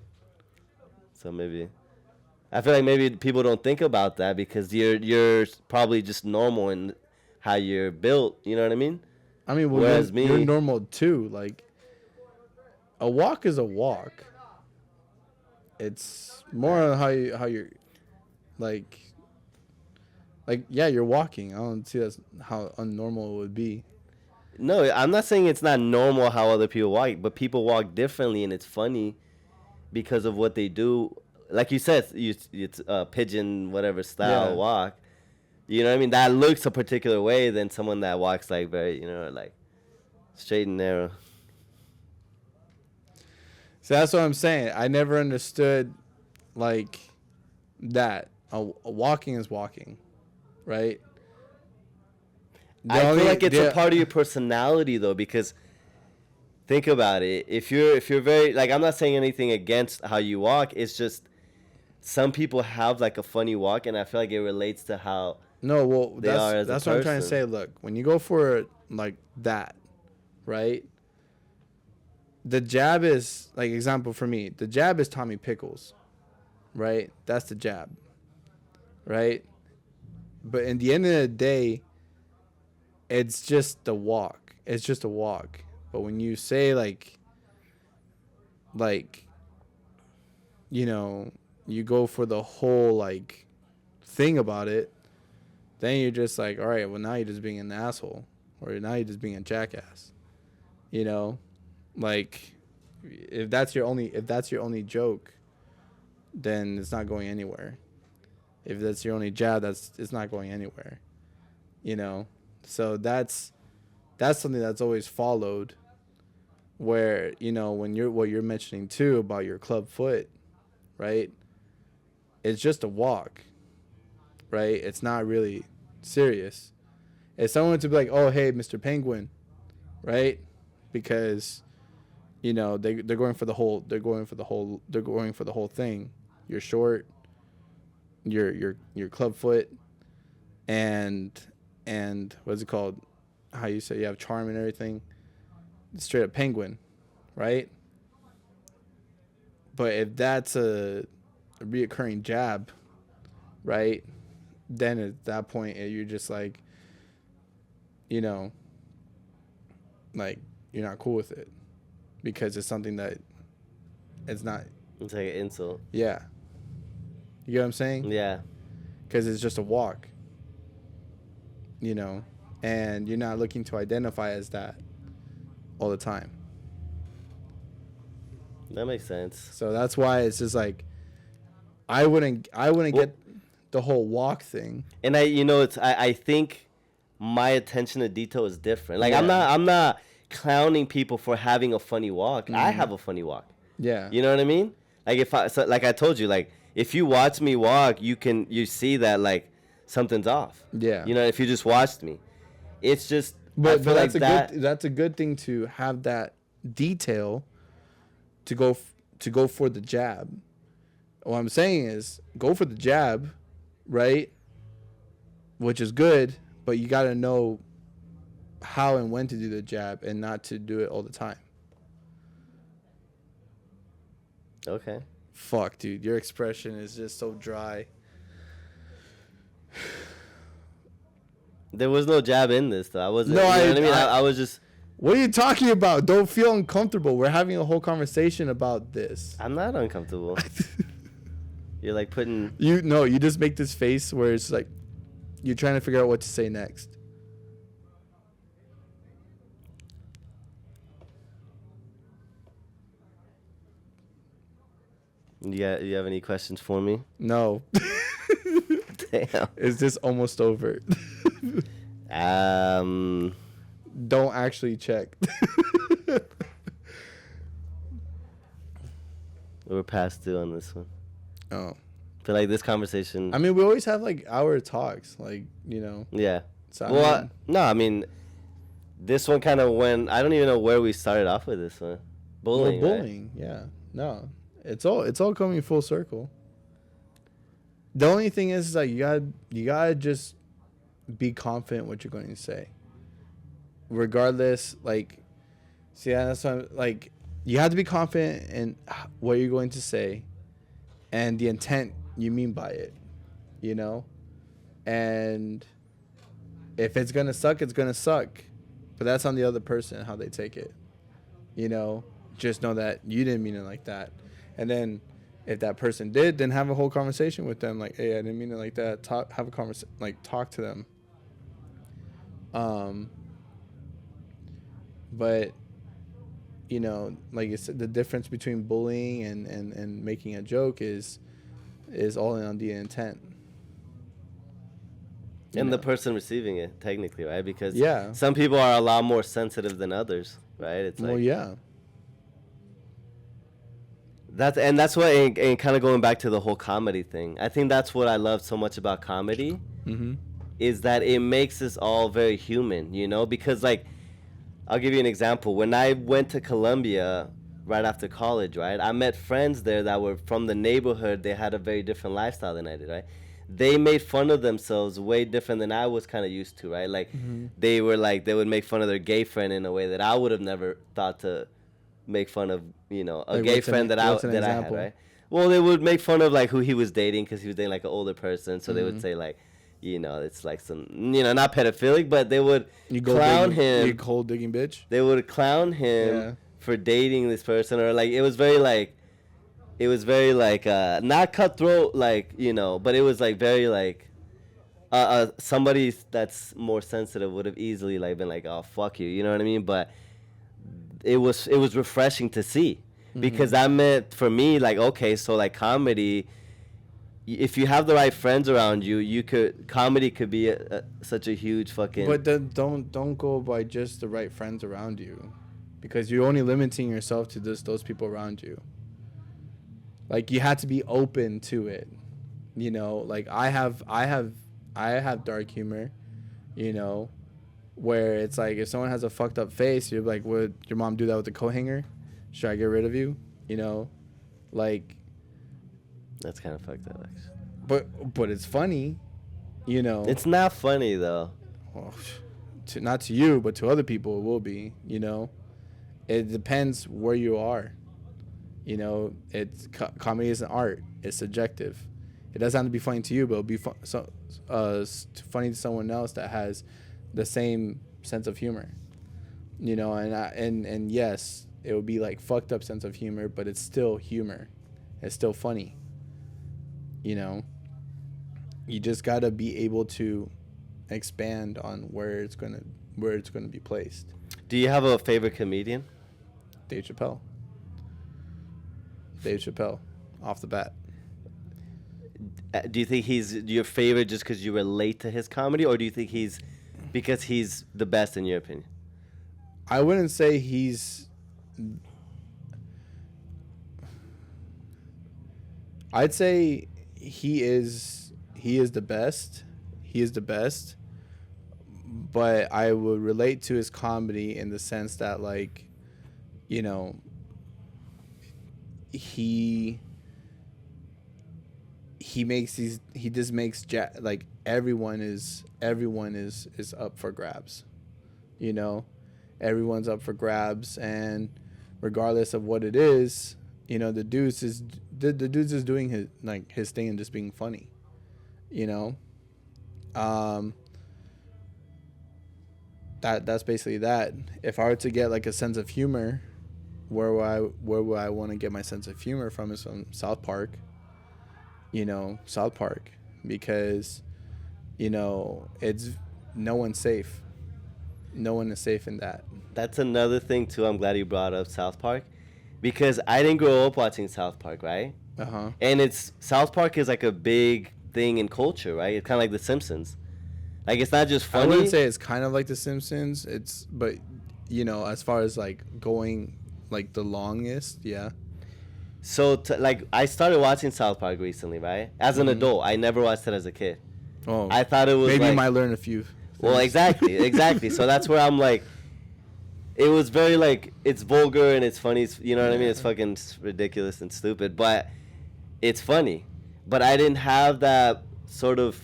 So maybe I feel like maybe people don't think about that because you're probably just normal in how you're built. You know what I mean? I mean, well, Whereas you're me, normal too. Like a walk is a walk. It's more on how you're like yeah, you're walking. I don't see that's how unnormal it would be. no, I'm not saying it's not normal how other people walk, but people walk differently, and it's funny because of what they do. Like you said, it's a pigeon whatever style Yeah. walk. You know what I mean? That looks a particular way than someone that walks like very, like straight and narrow. So that's what I'm saying. I never understood like that. Walking is walking, right? I feel like it's a part of your personality though, because think about it. If you're very like, I'm not saying anything against how you walk. It's just some people have like a funny walk, and I feel like it relates to how No, well, they are as a that's what I'm trying to person. say. Look, when you go for like that, right? The jab is like example for me. The jab is Tommy Pickles, right? That's the jab, right? But in the end of the day, it's just the walk. It's just a walk. But when you say like, you go for the whole like thing about it, then you're just like, all right, well now you're just being an asshole, or now you're just being a jackass, you know, like if that's your only joke, then it's not going anywhere. If that's your only jab, it's not going anywhere, you know. So that's something that's always followed. Where when what you're mentioning too about your club foot, right? It's just a walk, right? It's not really serious. If someone to be like, oh hey, Mr. Penguin, right? Because they're going for the whole thing. You're short, your club foot, and what's it called? How you say you have charm and everything. Straight up penguin, right? But if that's a reoccurring jab, right? Then at that point you're just like, like you're not cool with it because it's something that it's not. It's like an insult. Yeah, you get what I'm saying? Yeah. Because it's just a walk, and you're not looking to identify as that all the time. That makes sense. So that's why it's just like I wouldn't get the whole walk thing. And I think my attention to detail is different. Like I'm not clowning people for having a funny walk. I have a funny walk. Yeah. You know what I mean? Like like I told you, like if you watch me walk, you see that like something's off. Yeah. If you just watched me, it's just. But that's a good thing to have that detail to go for the jab. What I'm saying is go for the jab, right? Which is good, but you got to know how and when to do the jab and not to do it all the time. Okay. Fuck, dude, your expression is just so dry. There was no jab in this though. I wasn't. No, You know I- what I mean? I- I was just. What are you talking about? Don't feel uncomfortable. We're having a whole conversation about this. I'm not uncomfortable. You're like putting. You just make this face where it's like you're trying to figure out what to say next. You have any questions for me? No. Damn. Is this almost over? Um. Don't actually check. We're past due on this one. Oh. I feel like this conversation. I mean, we always have like hour talks, like, you know. Yeah. So, Well, no, I mean, this one kind of went. I don't even know where we started off with this one. Bullying. Well, right? bullying, yeah. No. It's all coming full circle. The only thing is like you gotta just be confident what you're going to say. Regardless, like, see, that's what like you have to be confident in what you're going to say and the intent you mean by it, you know? And if it's gonna suck, it's gonna suck. But that's on the other person, how they take it. You know? Just know that you didn't mean it like that. And then if that person did, then have a whole conversation with them. Like, hey, I didn't mean it like that. Have a conversation, like, talk to them. But, you know, like I said, the difference between bullying and making a joke is all on the intent. And the person receiving it, technically, right? Because yeah, some people are a lot more sensitive than others, right? It's like, well, yeah. That's what, and kind of going back to the whole comedy thing. I think that's what I love so much about comedy, is that it makes us all very human, you know? Because, like, I'll give you an example. When I went to Colombia right after college, right, I met friends there that were from the neighborhood. They had a very different lifestyle than I did, right? They made fun of themselves way different than I was kind of used to, right? Like, they were like, they would make fun of their gay friend in a way that I would have never thought to make fun of, you know, a Like, gay friend that I had, right? Well, they would make fun of like who he was dating because he was dating like an older person, so they would say like, you know, it's like some, you know, not pedophilic, but they would clown him. You cold digging bitch. They would clown him for dating this person, or like it was very like not cutthroat, like, you know, but it was like very like somebody that's more sensitive would have easily like been like, oh fuck you, you know what I mean? But it was refreshing to see, because that meant for me like, okay, so like comedy, if you have the right friends around you, comedy could be such a huge fucking. But then don't go by just the right friends around you, because you're only limiting yourself to just those people around you. Like, you have to be open to it, you know. Like I have dark humor, you know, where it's like if someone has a fucked up face, you're like, would your mom do that with a coat hanger? Should I get rid of you? You know, like. That's kind of fucked up, actually. But it's funny, you know. It's not funny though. Well, not to you, but to other people it will be. You know, it depends where you are. You know, it's comedy is an art. It's subjective. It doesn't have to be funny to you, but it'll be funny to someone else that has the same sense of humor. You know, and yes, it would be like fucked up sense of humor, but it's still humor. It's still funny. You know, you just gotta be able to expand on where it's gonna be placed. Do you have a favorite comedian? Dave Chappelle, off the bat. Do you think he's your favorite just because you relate to his comedy, or do you think he's because he's the best in your opinion? I wouldn't say he's. I'd say he is the best. He is the best. But I would relate to his comedy in the sense that, like, you know, he he just makes like everyone is up for grabs, you know, everyone's up for grabs, and regardless of what it is, you know, the dude's is doing his thing and just being funny, you know. um that's basically that. If I were to get like a sense of humor, where would I want to get my sense of humor from is from South Park. You know, South Park, because you know it's no one's safe. No one is safe in that. That's another thing too. I'm glad you brought up South Park, because I didn't grow up watching South Park, right? Uh huh. And it's South Park is like a big thing in culture, right? It's kind of like The Simpsons. Like it's not just I funny. wouldn't say it's kind of like The Simpsons. But you know, as far as like going like the longest, yeah. So like I started watching South Park recently, right? As an adult, I never watched it as a kid. Oh, I thought it was maybe like, you might learn a few. well, exactly. So that's where I'm like, it was very like it's vulgar and it's funny. You know what I mean? It's fucking ridiculous and stupid, but it's funny. But I didn't have that sort of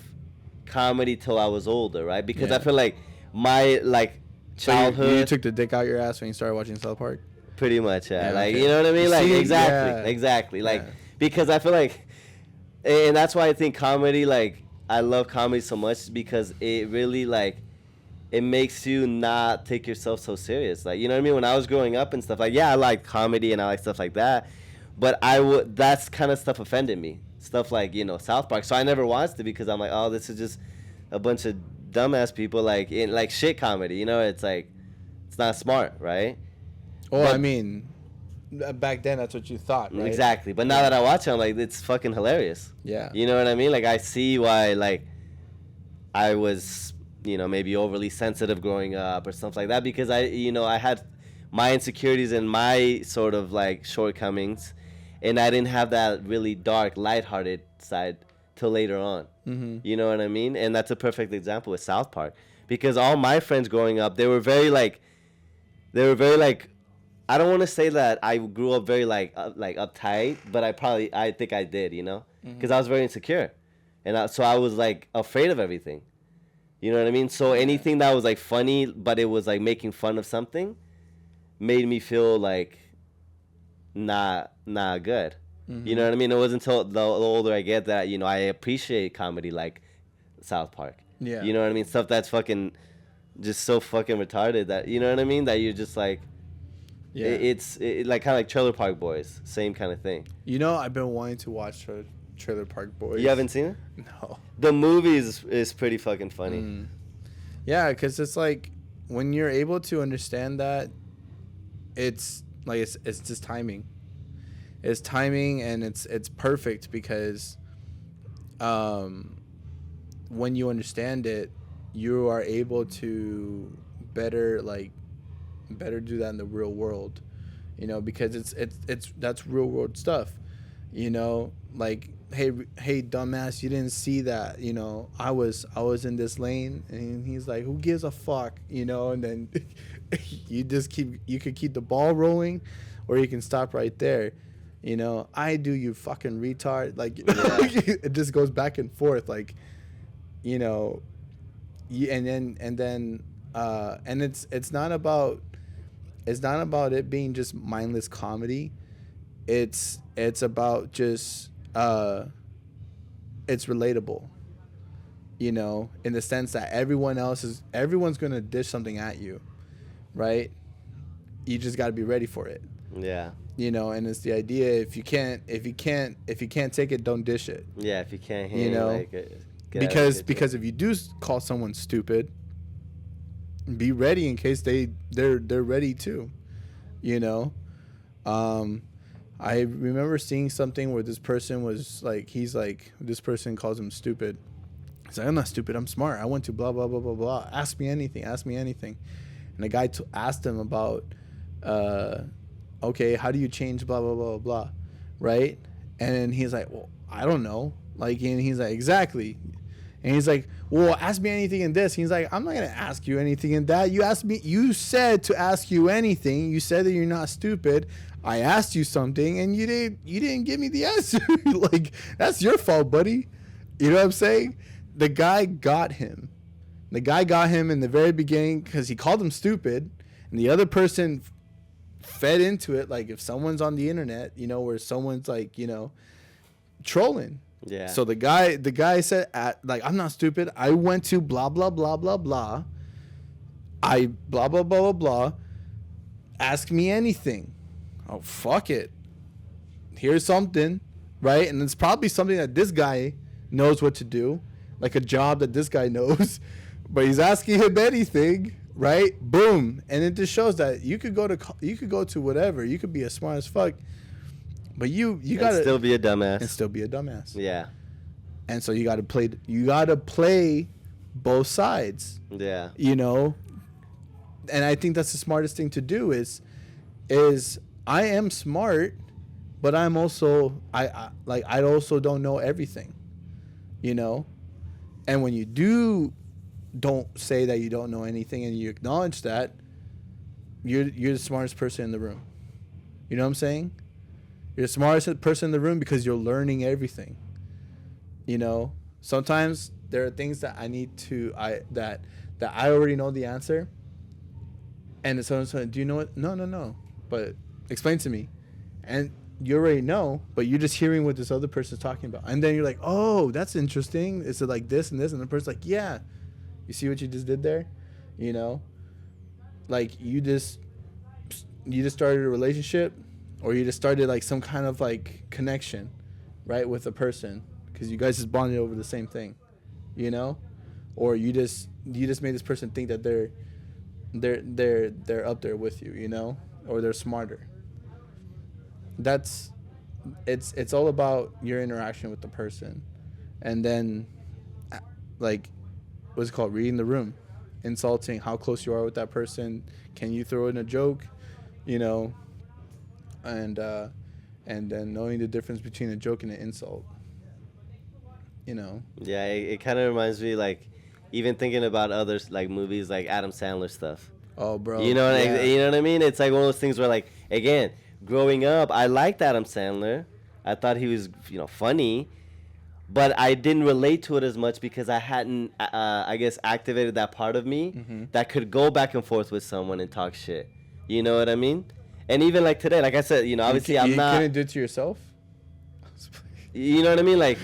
comedy till I was older, right? Because I feel like my like childhood. So you took the dick out your ass when you started watching South Park. Pretty much, yeah. Yeah, Like okay. you know what I mean? Like See, exactly. Like because I feel like, and that's why I think comedy, like I love comedy so much, because it really like it makes you not take yourself so serious. Like you know what I mean? When I was growing up and stuff, like yeah, I like comedy and I like stuff like that, but that's kind of stuff offended me. Stuff like, you know, South Park. So I never watched it because I'm like, oh, this is just a bunch of dumbass people like in like shit comedy. You know, it's like it's not smart, right? Well, But- I mean, back then that's what you thought, right? Exactly. But now that I watch it, I'm like, it's fucking hilarious. Yeah. You know what I mean? Like I see why like I was, you know, maybe overly sensitive growing up or stuff like that, because I had my insecurities and my sort of like shortcomings, and I didn't have that really dark, lighthearted side till later on. Mm-hmm. You know what I mean? And that's a perfect example with South Park, because all my friends growing up, they were very like I don't want to say that I grew up very like uptight, but I think I did, you know, because I was very insecure, and so I was like afraid of everything. You know what I mean? So anything that was like funny, but it was like making fun of something, made me feel like not good. You know what I mean? It wasn't until the older I get that, you know, I appreciate comedy like South Park. Yeah. You know what I mean? Stuff that's fucking just so fucking retarded that, you know what I mean? That you're just like, Yeah. it's like kind of like Trailer Park Boys, same kind of thing. You know, I've been wanting to watch Trailer Park Boys. You haven't seen it? No. The movie is pretty fucking funny. Yeah, because it's like when you're able to understand that, it's like it's just timing. It's timing, and it's perfect because, when you understand it, you are able to better do that in the real world, you know, because it's that's real world stuff, you know, like hey dumbass, you didn't see that, you know, I was in this lane, and he's like, who gives a fuck, you know, and then you could keep the ball rolling, or you can stop right there, you know, I do, you fucking retard, like it just goes back and forth, like, you know, and then it's not about it being just mindless comedy. It's about just it's relatable, you know, in the sense that everyone's gonna dish something at you, right? You just got to be ready for it. Yeah. You know, and it's the idea, if you can't take it, don't dish it. Yeah, if you can't hang, You know, like, because if you do call someone stupid, be ready in case they're ready too, you know. I remember seeing something where this person was like, this person calls him stupid. He's like, I'm not stupid, I'm smart, I went to blah blah blah blah blah, ask me anything. And the guy asked him about okay, how do you change blah blah blah blah, right? And he's like, well, I don't know, like, and he's like, exactly, And he's like, well, ask me anything in this. He's like, I'm not going to ask you anything in that. You asked me, you said to ask you anything. You said that you're not stupid. I asked you something and you didn't give me the answer. Like, that's your fault, buddy. You know what I'm saying? The guy got him. The guy got him in the very beginning because he called him stupid. And the other person fed into it. Like, if someone's on the internet, you know, where someone's like, you know, trolling. Yeah. So the guy said, like, I'm not stupid. I went to blah, blah, blah, blah, blah. I blah, blah, blah, blah, blah. Ask me anything. Oh, fuck it. Here's something, right? And it's probably something that this guy knows what to do, like a job that this guy knows. But he's asking him anything, right? Boom. And it just shows that you could go to whatever. You could be as smart as fuck. But you gotta still be a dumbass. And still be a dumbass. Yeah. And so you gotta play both sides. Yeah. You know? And I think that's the smartest thing to do is I am smart, but I'm also I also don't know everything. You know? And when you don't say that you don't know anything and you acknowledge that, you're the smartest person in the room. You know what I'm saying? You're the smartest person in the room because you're learning everything. You know, sometimes there are things that that I already know the answer. And someone's saying, do you know it? No. But explain to me. And you already know, but you're just hearing what this other person's talking about. And then you're like, oh, that's interesting. Is it like this and this? And the person's like, yeah. You see what you just did there? You know? Like, you just started a relationship. Or you just started like some kind of like connection, right, with a person because you guys just bonded over the same thing, you know, or you just made this person think that they're up there with you, you know, or they're smarter. It's all about your interaction with the person, and then like what's it called, reading the room, insulting, how close you are with that person, can you throw in a joke, you know. And then knowing the difference between a joke and an insult, you know. Yeah, it kind of reminds me, like, even thinking about others, like, movies like Adam Sandler stuff. Oh, bro. You know what I mean? It's like one of those things where, like, again, growing up, I liked Adam Sandler. I thought he was, you know, funny. But I didn't relate to it as much because I hadn't, I guess, activated that part of me that could go back and forth with someone and talk shit. You know what I mean? And even like today, like I said, you know, obviously I'm not. You couldn't do it to yourself? You know what I mean? Like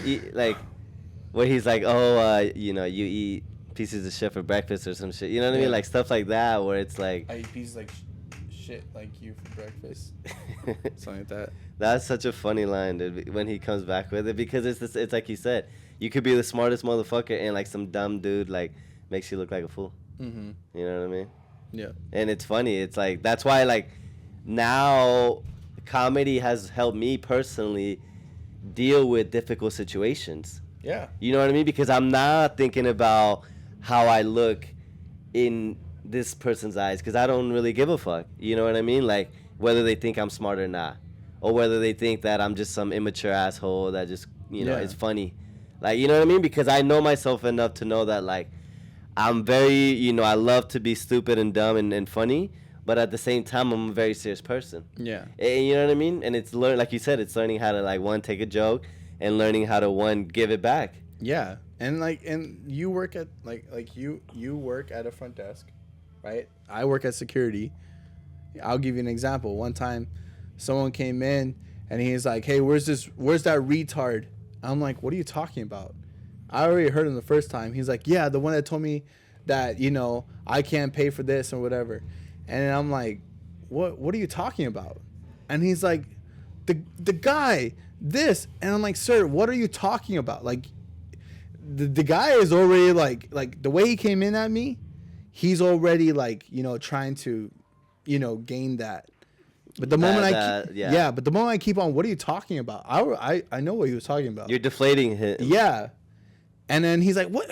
where he's like, oh, you know, you eat pieces of shit for breakfast or some shit. You know what I mean? Like stuff like that where it's like. I eat pieces like shit like you for breakfast. Something like that. That's such a funny line, dude, when he comes back with it because it's like you said, you could be the smartest motherfucker and like some dumb dude like makes you look like a fool. Mm-hmm. You know what I mean? Yeah. And it's funny. It's like that's why like. Now, comedy has helped me personally deal with difficult situations. Yeah. You know what I mean? Because I'm not thinking about how I look in this person's eyes because I don't really give a fuck. You know what I mean? Like, whether they think I'm smart or not. Or whether they think that I'm just some immature asshole that just, you know, is funny. Like, you know what I mean? Because I know myself enough to know that, like, I'm very, you know, I love to be stupid and dumb and funny. But at the same time, I'm a very serious person. Yeah. And you know what I mean? And it's like you said, it's learning how to like one, take a joke and learning how to one, give it back. Yeah. And you work at you work at a front desk, right? I work at security. I'll give you an example. One time someone came in and he's like, hey, where's that retard? I'm like, what are you talking about? I already heard him the first time. He's like, yeah, the one that told me that, you know, I can't pay for this or whatever. And I'm like, what are you talking about? And he's like, the guy, this. And I'm like, sir, what are you talking about? Like, the guy is already like the way he came in at me, he's already like, you know, trying to, you know, gain that. But the moment but the moment I keep on, what are you talking about? I know what he was talking about. You're deflating him. Yeah. And then he's like, what?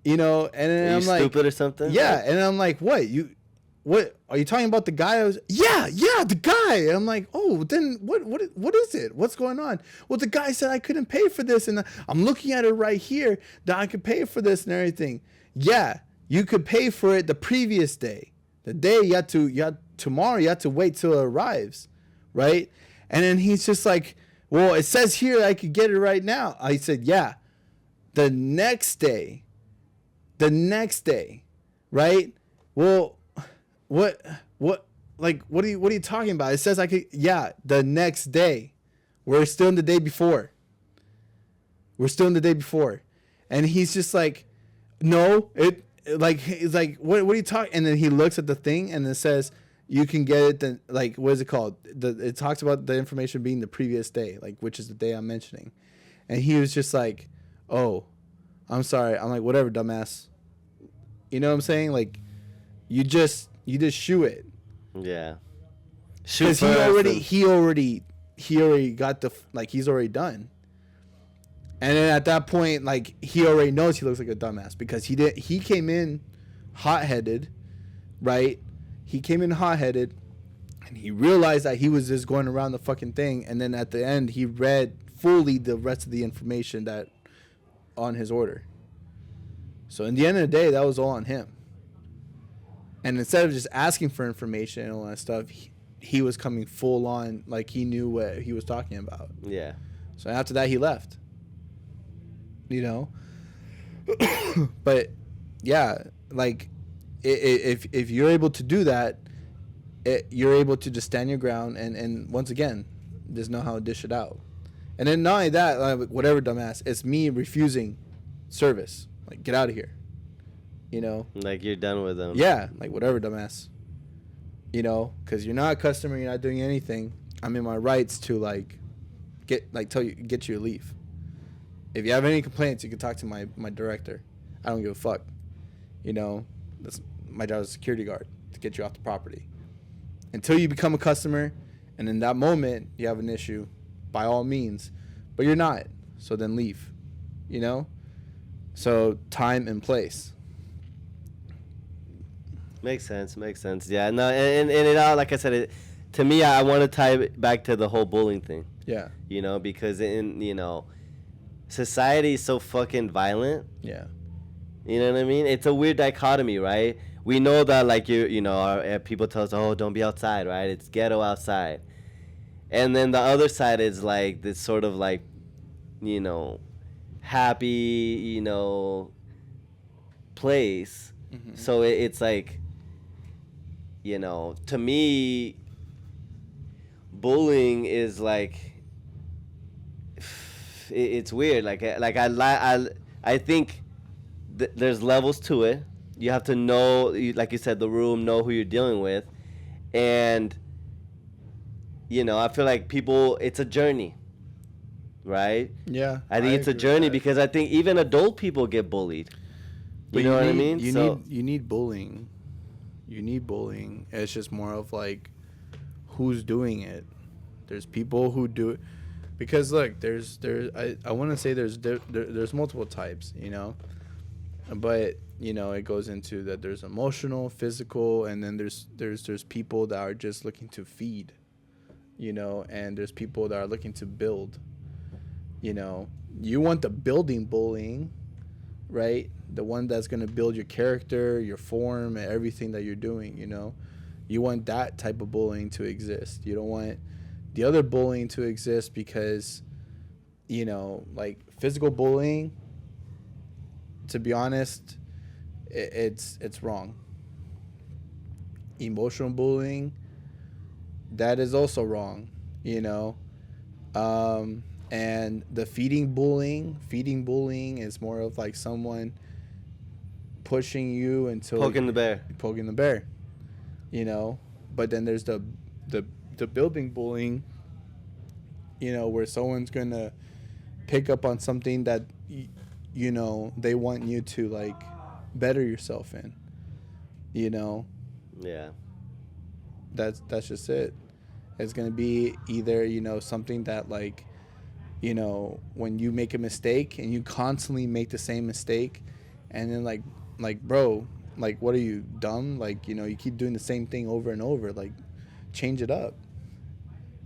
You know, and then I'm like, stupid or something? Yeah, and I'm like, what? what are you talking about? The guy? I was, yeah, the guy. And I'm like, oh, then what is it? What's going on? Well, the guy said I couldn't pay for this, and I'm looking at it right here that I could pay for this and everything. Yeah, you could pay for it the previous day. The day tomorrow you have to wait till it arrives, right? And then he's just like, well, it says here I could get it right now. I said, yeah, the next day, right? Well, what what are you talking about? It says I could, yeah, the next day. We're still in the day before. And he's just like, no, he's like, what are you talking? And then he looks at the thing and it says you can get it then, like, what is it called? It talks about the information being the previous day, like, which is the day I'm mentioning. And he was just like, oh, I'm sorry. I'm like, whatever, dumbass. You know what I'm saying? Like, you just shoe it. Yeah. Because he already got he's already done. And then at that point, like, he already knows he looks like a dumbass because he came in hot-headed, right? He came in hot-headed and he realized that he was just going around the fucking thing. And then at the end, he read fully the rest of the information that on his order. So in the end of the day, that was all on him. And instead of just asking for information and all that stuff, he was coming full on, like he knew what he was talking about. Yeah. So after that, he left. You know? But, yeah, like, if you're able to do that, you're able to just stand your ground and once again, just know how to dish it out. And then not only that, like, whatever, dumbass, it's me refusing service. Like, get out of here. You know? Like, you're done with them. Yeah, like, whatever, dumbass. You know? Because you're not a customer, you're not doing anything. I'm in my rights to, like, get you to leave. If you have any complaints, you can talk to my director. I don't give a fuck. You know? That's my job as a security guard, to get you off the property. Until you become a customer, and in that moment, you have an issue, by all means. But you're not. So then leave. You know? So, time and place. Makes sense. Yeah, no, and it all, like I said, to me, I want to tie it back to the whole bullying thing. Yeah. You know, because society is so fucking violent. Yeah. You know what I mean? It's a weird dichotomy, right? We know that, like, our people tell us, oh, don't be outside, right? It's ghetto outside. And then the other side is, like, this sort of, like, happy, place. Mm-hmm. So it's like, to me, bullying is like, it's weird. I think there's levels to it. You have to know, like you said, the room, know who you're dealing with, and I feel like people, it's a journey, right? Yeah, I think it's a journey because I think even adult people get bullied. You know what I mean? You need bullying. It's just more of like, who's doing it? There's people who do it. Because look, I want to say there's multiple types, but it goes into that there's emotional, physical, and then there's people that are just looking to feed, and there's people that are looking to build. You want the building bullying, right? The one that's going to build your character, your form, and everything that you're doing. You want that type of bullying to exist. You don't want the other bullying to exist because, like, physical bullying, to be honest, it's wrong. Emotional bullying, that is also wrong, and the feeding bullying is more of like someone pushing you until poking the bear, but then there's the building bullying, where someone's gonna pick up on something that they want you to, like, better yourself in. Yeah. That's just it. It's gonna be either something that, like, when you make a mistake and you constantly make the same mistake, and then like bro, Like, what are you, dumb? Like, you know, you keep doing the same thing over and over. Like, change it up.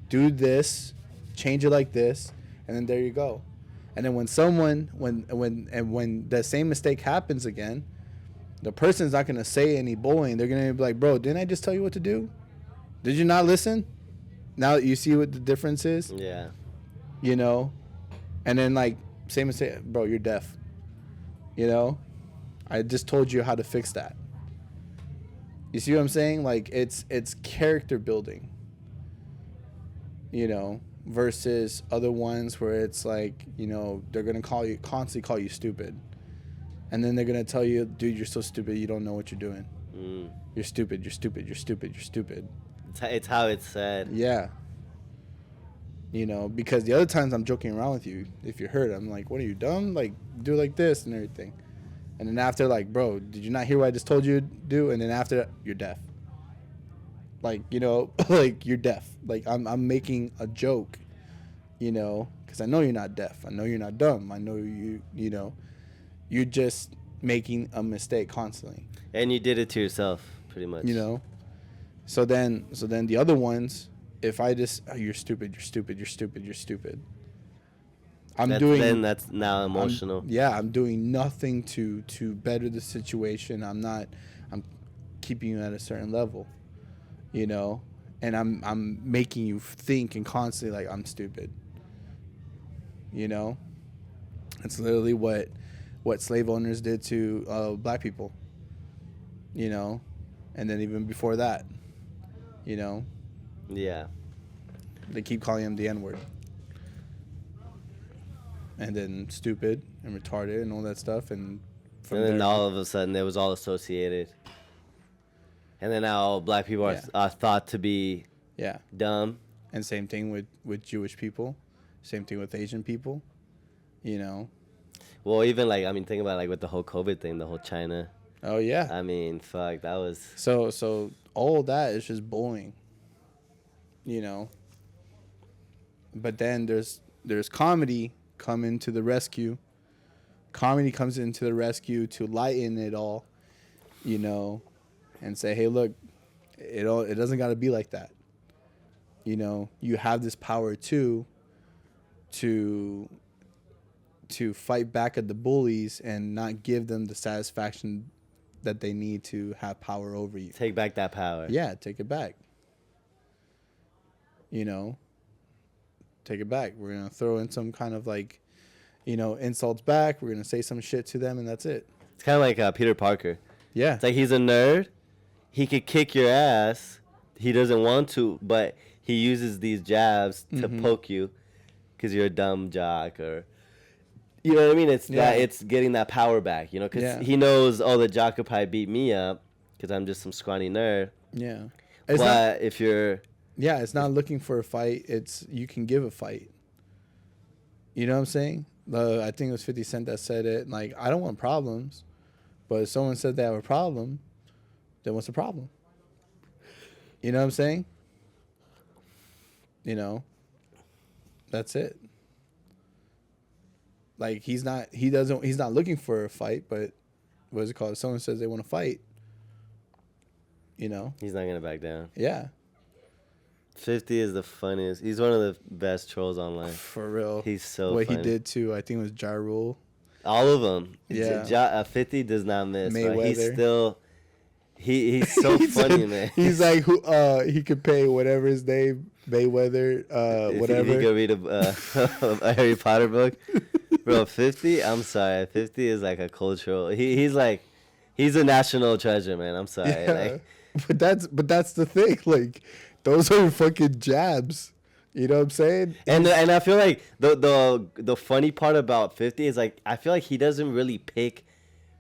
Do this, change it like this, and then there you go. And then when the same mistake happens again, the person's not gonna say any bullying. They're gonna be like, bro, didn't I just tell you what to do? Did you not listen? Now you see what the difference is. Yeah. You know, and then like same mistake, bro, you're deaf. You know, I just told you how to fix that. You see what I'm saying? Like it's character building. You know, versus other ones where it's like, you know, they're gonna constantly call you stupid, and then they're gonna tell you, dude, you're so stupid, you don't know what you're doing. You're stupid. You're stupid. You're stupid. You're stupid. It's how it's said. Yeah. You know, because the other times I'm joking around with you, if you're hurt, I'm like, what are you, dumb? Like, do it like this and everything. And then after, like, bro, did you not hear what I just told you to do? And then after, you're deaf. Like, you know, like, you're deaf. Like, I'm making a joke, you know, because I know you're not deaf. I know you're not dumb. I know you know, you're just making a mistake constantly. And you did it to yourself, pretty much. You know? So then the other ones, if I just, oh, you're stupid, you're stupid, you're stupid, you're stupid. Then that's now emotional. I'm doing nothing to better the situation. I'm keeping you at a certain level, you know, and I'm making you think and constantly like I'm stupid. You know, it's literally what slave owners did to black people. You know, and then even before that, you know. Yeah. They keep calling him the N-word. And then stupid and retarded and all that stuff. And then all of a sudden, it was all associated. And then now black people are thought to be dumb. And same thing with Jewish people. Same thing with Asian people. You know. Well, even like, I mean, think about like with the whole COVID thing, the whole China. Oh, yeah. I mean, fuck, that was... So all that is just bullying. You know. But then there's comedy coming to the rescue. Comedy comes into the rescue to lighten it all, you know, and say, hey, look, it doesn't got to be like that. You know, you have this power too to fight back at the bullies and not give them the satisfaction that they need to have power over you. Take back that power. Yeah, take it back. You know. Take it back. We're going to throw in some kind of like, you know, insults back. We're going to say some shit to them and that's it. It's kind of like Peter Parker. Yeah. It's like he's a nerd. He could kick your ass. He doesn't want to, but he uses these jabs to poke you because you're a dumb jock or, you know what I mean? It's that it's getting that power back, you know, because he knows, oh, the jock could probably beat me up because I'm just some scrawny nerd. Yeah. But if you're... Yeah, it's not looking for a fight. It's you can give a fight. You know what I'm saying? I think it was 50 Cent that said it. Like, I don't want problems, but if someone said they have a problem, then what's the problem? You know what I'm saying? You know, that's it. Like he's not looking for a fight, but what is it called? If someone says they want to fight, you know, he's not gonna back down. Yeah. 50 is the funniest. He's one of the best trolls online. For real. He's so what funny. He did to, I think it was Ja Rule. All of them. Yeah. 50 does not miss. Mayweather. He's still... He's so funny, man. He's like, he could pay whatever his name, Mayweather, whatever. If you could read a Harry Potter book. Bro, 50? I'm sorry. 50 is like a cultural... He's a national treasure, man. I'm sorry. Yeah. But that's the thing. Like... Those are fucking jabs. You know what I'm saying? And I feel like the funny part about 50 is like I feel like he doesn't really pick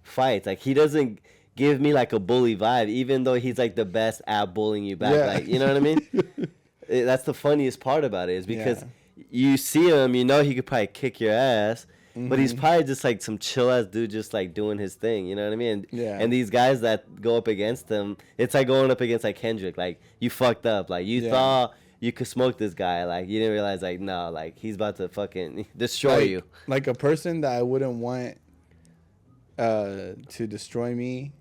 fights. Like he doesn't give me like a bully vibe, even though he's like the best at bullying you back. Yeah. Like, you know what I mean? That's the funniest part about it is because you see him, you know he could probably kick your ass. But he's probably just like some chill ass dude, just like doing his thing. You know what I mean? And these guys that go up against him, it's like going up against like Kendrick. Like you fucked up. Like you thought you could smoke this guy. Like you didn't realize like no, like he's about to fucking destroy you. Like a person that I wouldn't want to destroy me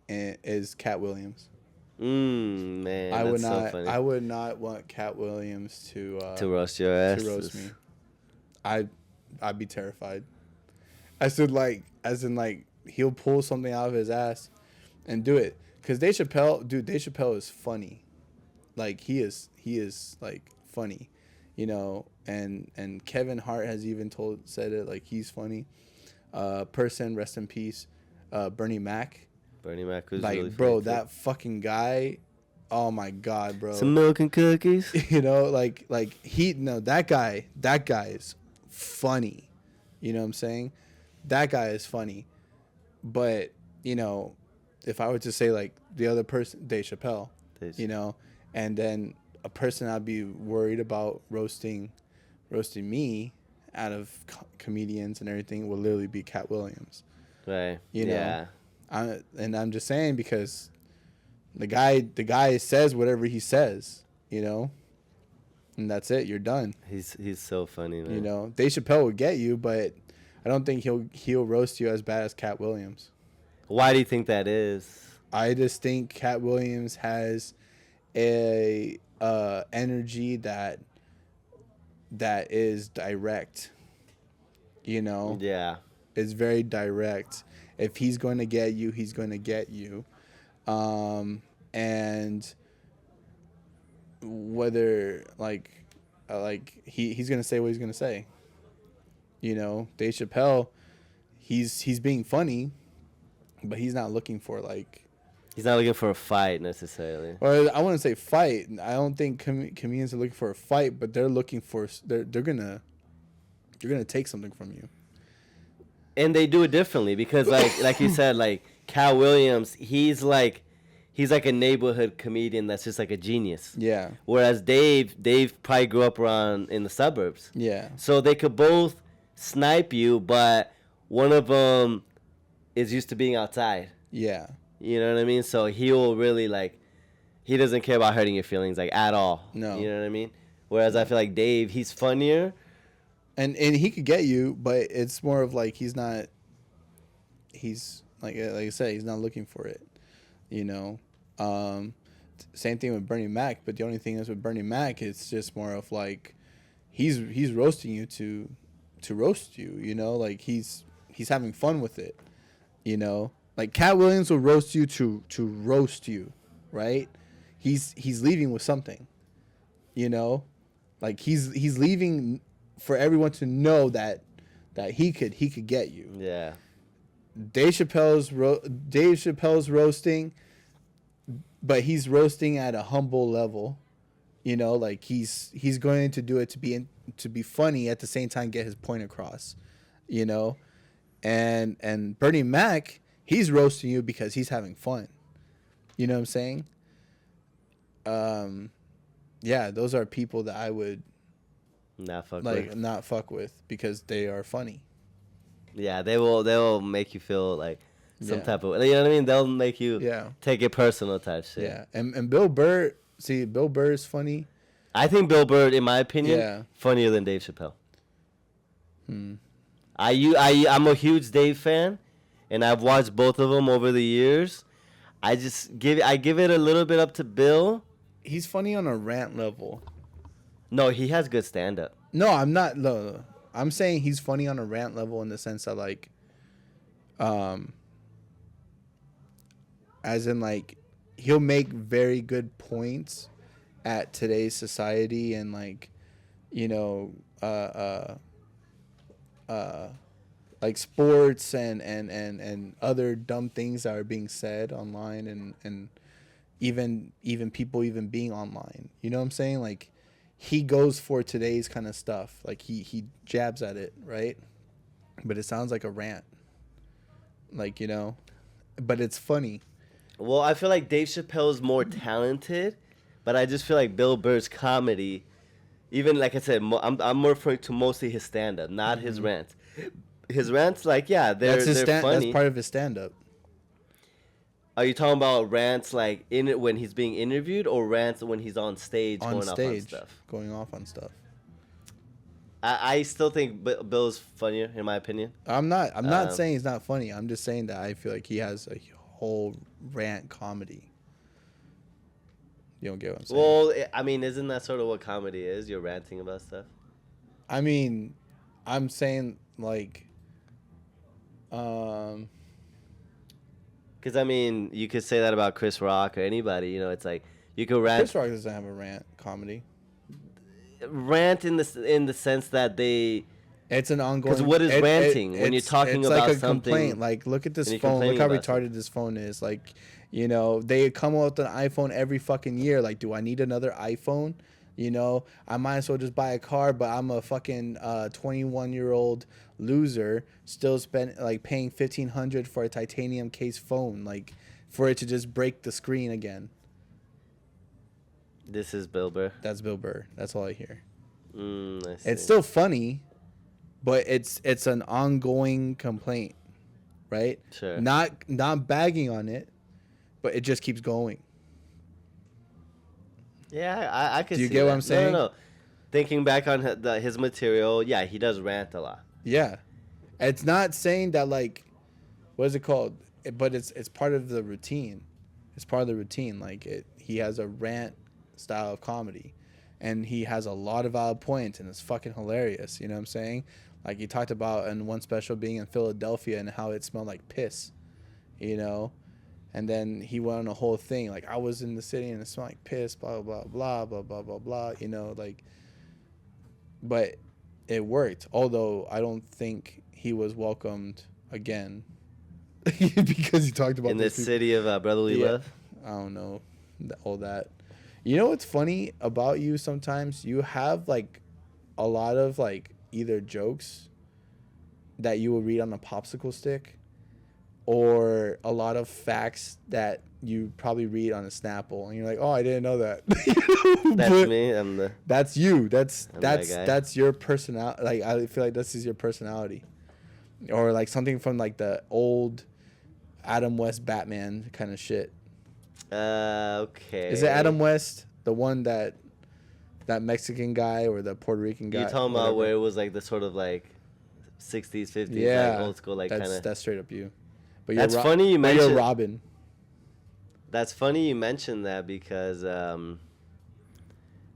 is Cat Williams. Man, I would that's so not. funny. I would not want Cat Williams To roast your ass. to roast me. I'd be terrified. As in like he'll pull something out of his ass and do it. Cause Dave Chappelle is funny. Like he is like funny, and Kevin Hart has even said it, like he's funny. Person, rest in peace, Bernie Mac. Bernie Mac was Like, really bro, funny, too. that fucking guy. Oh my god, bro. Some milk and cookies. That guy is funny. You know what I'm saying? That guy is funny. But, if I were to say like the other person, Dave Chappelle, and then a person I'd be worried about roasting me out of comedians and everything would literally be Cat Williams. Right. Yeah. I'm just saying because the guy says whatever he says, and that's it. You're done. He's so funny, man. Dave Chappelle would get you, but I don't think he'll roast you as bad as Cat Williams. Why do you think that is? I just think Cat Williams has a energy that is direct. Yeah. It's very direct. If he's going to get you, he's going to get you. And whether he's going to say what he's going to say. Dave Chappelle, he's being funny, but he's not looking for He's not looking for a fight necessarily. Or I wouldn't say fight. I don't think comedians are looking for a fight, but they're looking for they're gonna take something from you. And they do it differently because like you said, like Cal Williams, he's like a neighborhood comedian that's just like a genius. Yeah. Whereas Dave probably grew up around in the suburbs. Yeah. So they could both snipe you, but one of them is used to being outside. Yeah. You know what I mean? So he will really he doesn't care about hurting your feelings at all. No. You know what I mean? Whereas I feel like Dave, he's funnier. And he could get you, but it's more of like he's like I said, he's not looking for it. Same thing with Bernie Mac, but the only thing is with Bernie Mac, it's just more of like he's roasting you to roast you. Like he's having fun with it. Like Cat Williams will roast you to roast you, right? He's leaving with something. Like he's leaving for everyone to know that he could get you. Yeah. Dave Chappelle's roasting, but he's roasting at a humble level. Like he's going to do it to be funny at the same time get his point across. And Bernie Mac, he's roasting you because he's having fun. You know what I'm saying? Yeah, those are people that I would not fuck with because they are funny. Yeah, they will make you feel like some type of, you know what I mean? They'll make you take it personal type shit. Yeah, and Bill Burr, Bill Burr is funny. I think Bill Burr, in my opinion, funnier than Dave Chappelle. I'm a huge Dave fan, and I've watched both of them over the years. I give it a little bit up to Bill. He's funny on a rant level. No, he has good stand up. No, I'm not. No, I'm saying he's funny on a rant level in the sense that as in he'll make very good points at today's society and sports and other dumb things that are being said online and even people even being online. You know what I'm saying? He goes for today's kind of stuff. He jabs at it, right? But it sounds like a rant. But it's funny. Well, I feel like Dave Chappelle's more talented, but I just feel like Bill Burr's comedy, even like I said, I'm referring to mostly his stand-up, not his rants. His rants, they're funny. That's part of his stand-up. Are you talking about rants when he's being interviewed, or rants when he's on stage going off on stuff? Going off on stuff. I still think Bill's funnier, in my opinion. I'm not saying he's not funny. I'm just saying that I feel like he has a whole rant comedy. You don't get what I'm saying? Well, I mean, isn't that sort of what comedy is? You're ranting about stuff. I mean, I'm saying like, um, Because I mean, you could say that about Chris Rock or anybody. You know, it's like you could Chris rant, Rock doesn't have a rant comedy. rant in the sense that they. It's an ongoing. Because what is ranting when you're talking it's about like a something? complaint. Like, look at this and you're phone. Look complaining how about retarded something. this phone is. Like, you know, they come out with an iPhone every fucking year. Like, do I need another iPhone? You know, I might as well just buy a car. But I'm a fucking 21-year-old loser, still paying $1,500 for a titanium case phone. Like, for it to just break the screen again. This is Bill Burr. That's Bill Burr. That's all I hear. I see. It's still funny, but it's an ongoing complaint, right? Sure. Not bagging on it, but it just keeps going. Yeah, I could. Do you see get what that. I'm saying? No. Thinking back on his material, yeah, he does rant a lot. Yeah, it's not saying that like, what is it called? But it's part of the routine. It's part of the routine. Like he has a rant style of comedy, and he has a lot of valid points, and it's fucking hilarious. You know what I'm saying? Like he talked about in one special being in Philadelphia and how it smelled like piss, you know, and then he went on a whole thing like I was in the city and it smelled like piss, blah blah blah blah blah blah blah, you know, like. But it worked, although I don't think he was welcomed again because he talked about in this city of brotherly love. I don't know all that. You know what's funny about you? Sometimes you have like a lot of like either jokes that you will read on a popsicle stick, or a lot of facts that you probably read on a Snapple, and you're like, "Oh, I didn't know that." That's But me. that's you. That's I'm that guy. that's your personality. Like I feel like this is your personality, or like something from like the old Adam West Batman kind of shit. Okay. Is it Adam West, the one that Mexican guy or the Puerto Rican guy? You talking about where it was like the sort of like 60s, 50s, like old school, like kind of. That's straight up you. But That's funny you but mentioned. you're Robin. That's funny you mentioned that because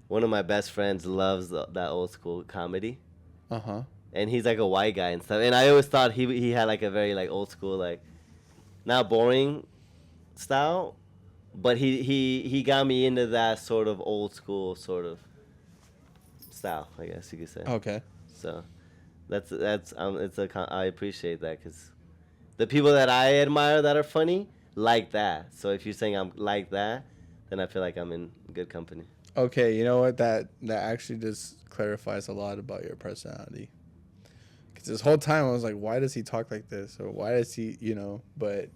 one of my best friends loves that old school comedy. And he's like a white guy and stuff. And I always thought he had like a very like old school, like not boring style, but he got me into that sort of old school sort of style, I guess you could say. Okay. So I appreciate that because the people that I admire that are funny like that. So if you're saying I'm like that, then I feel like I'm in good company. Okay, you know what? That actually just clarifies a lot about your personality. Because this whole time I was like, why does he talk like this? Or why does he, you know, but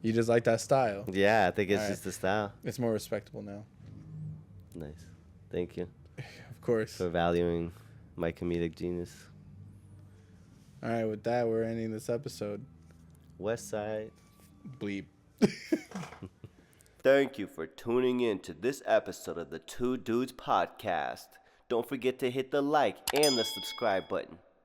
you just like that style. Yeah, I think it's All right. just the style. It's more respectable now. Nice. Thank you Of course. for valuing my comedic genius. All right, with that, we're ending this episode. West Side. Bleep. Thank you for tuning in to this episode of the 2Dudes podcast. Don't forget to hit the like and the subscribe button.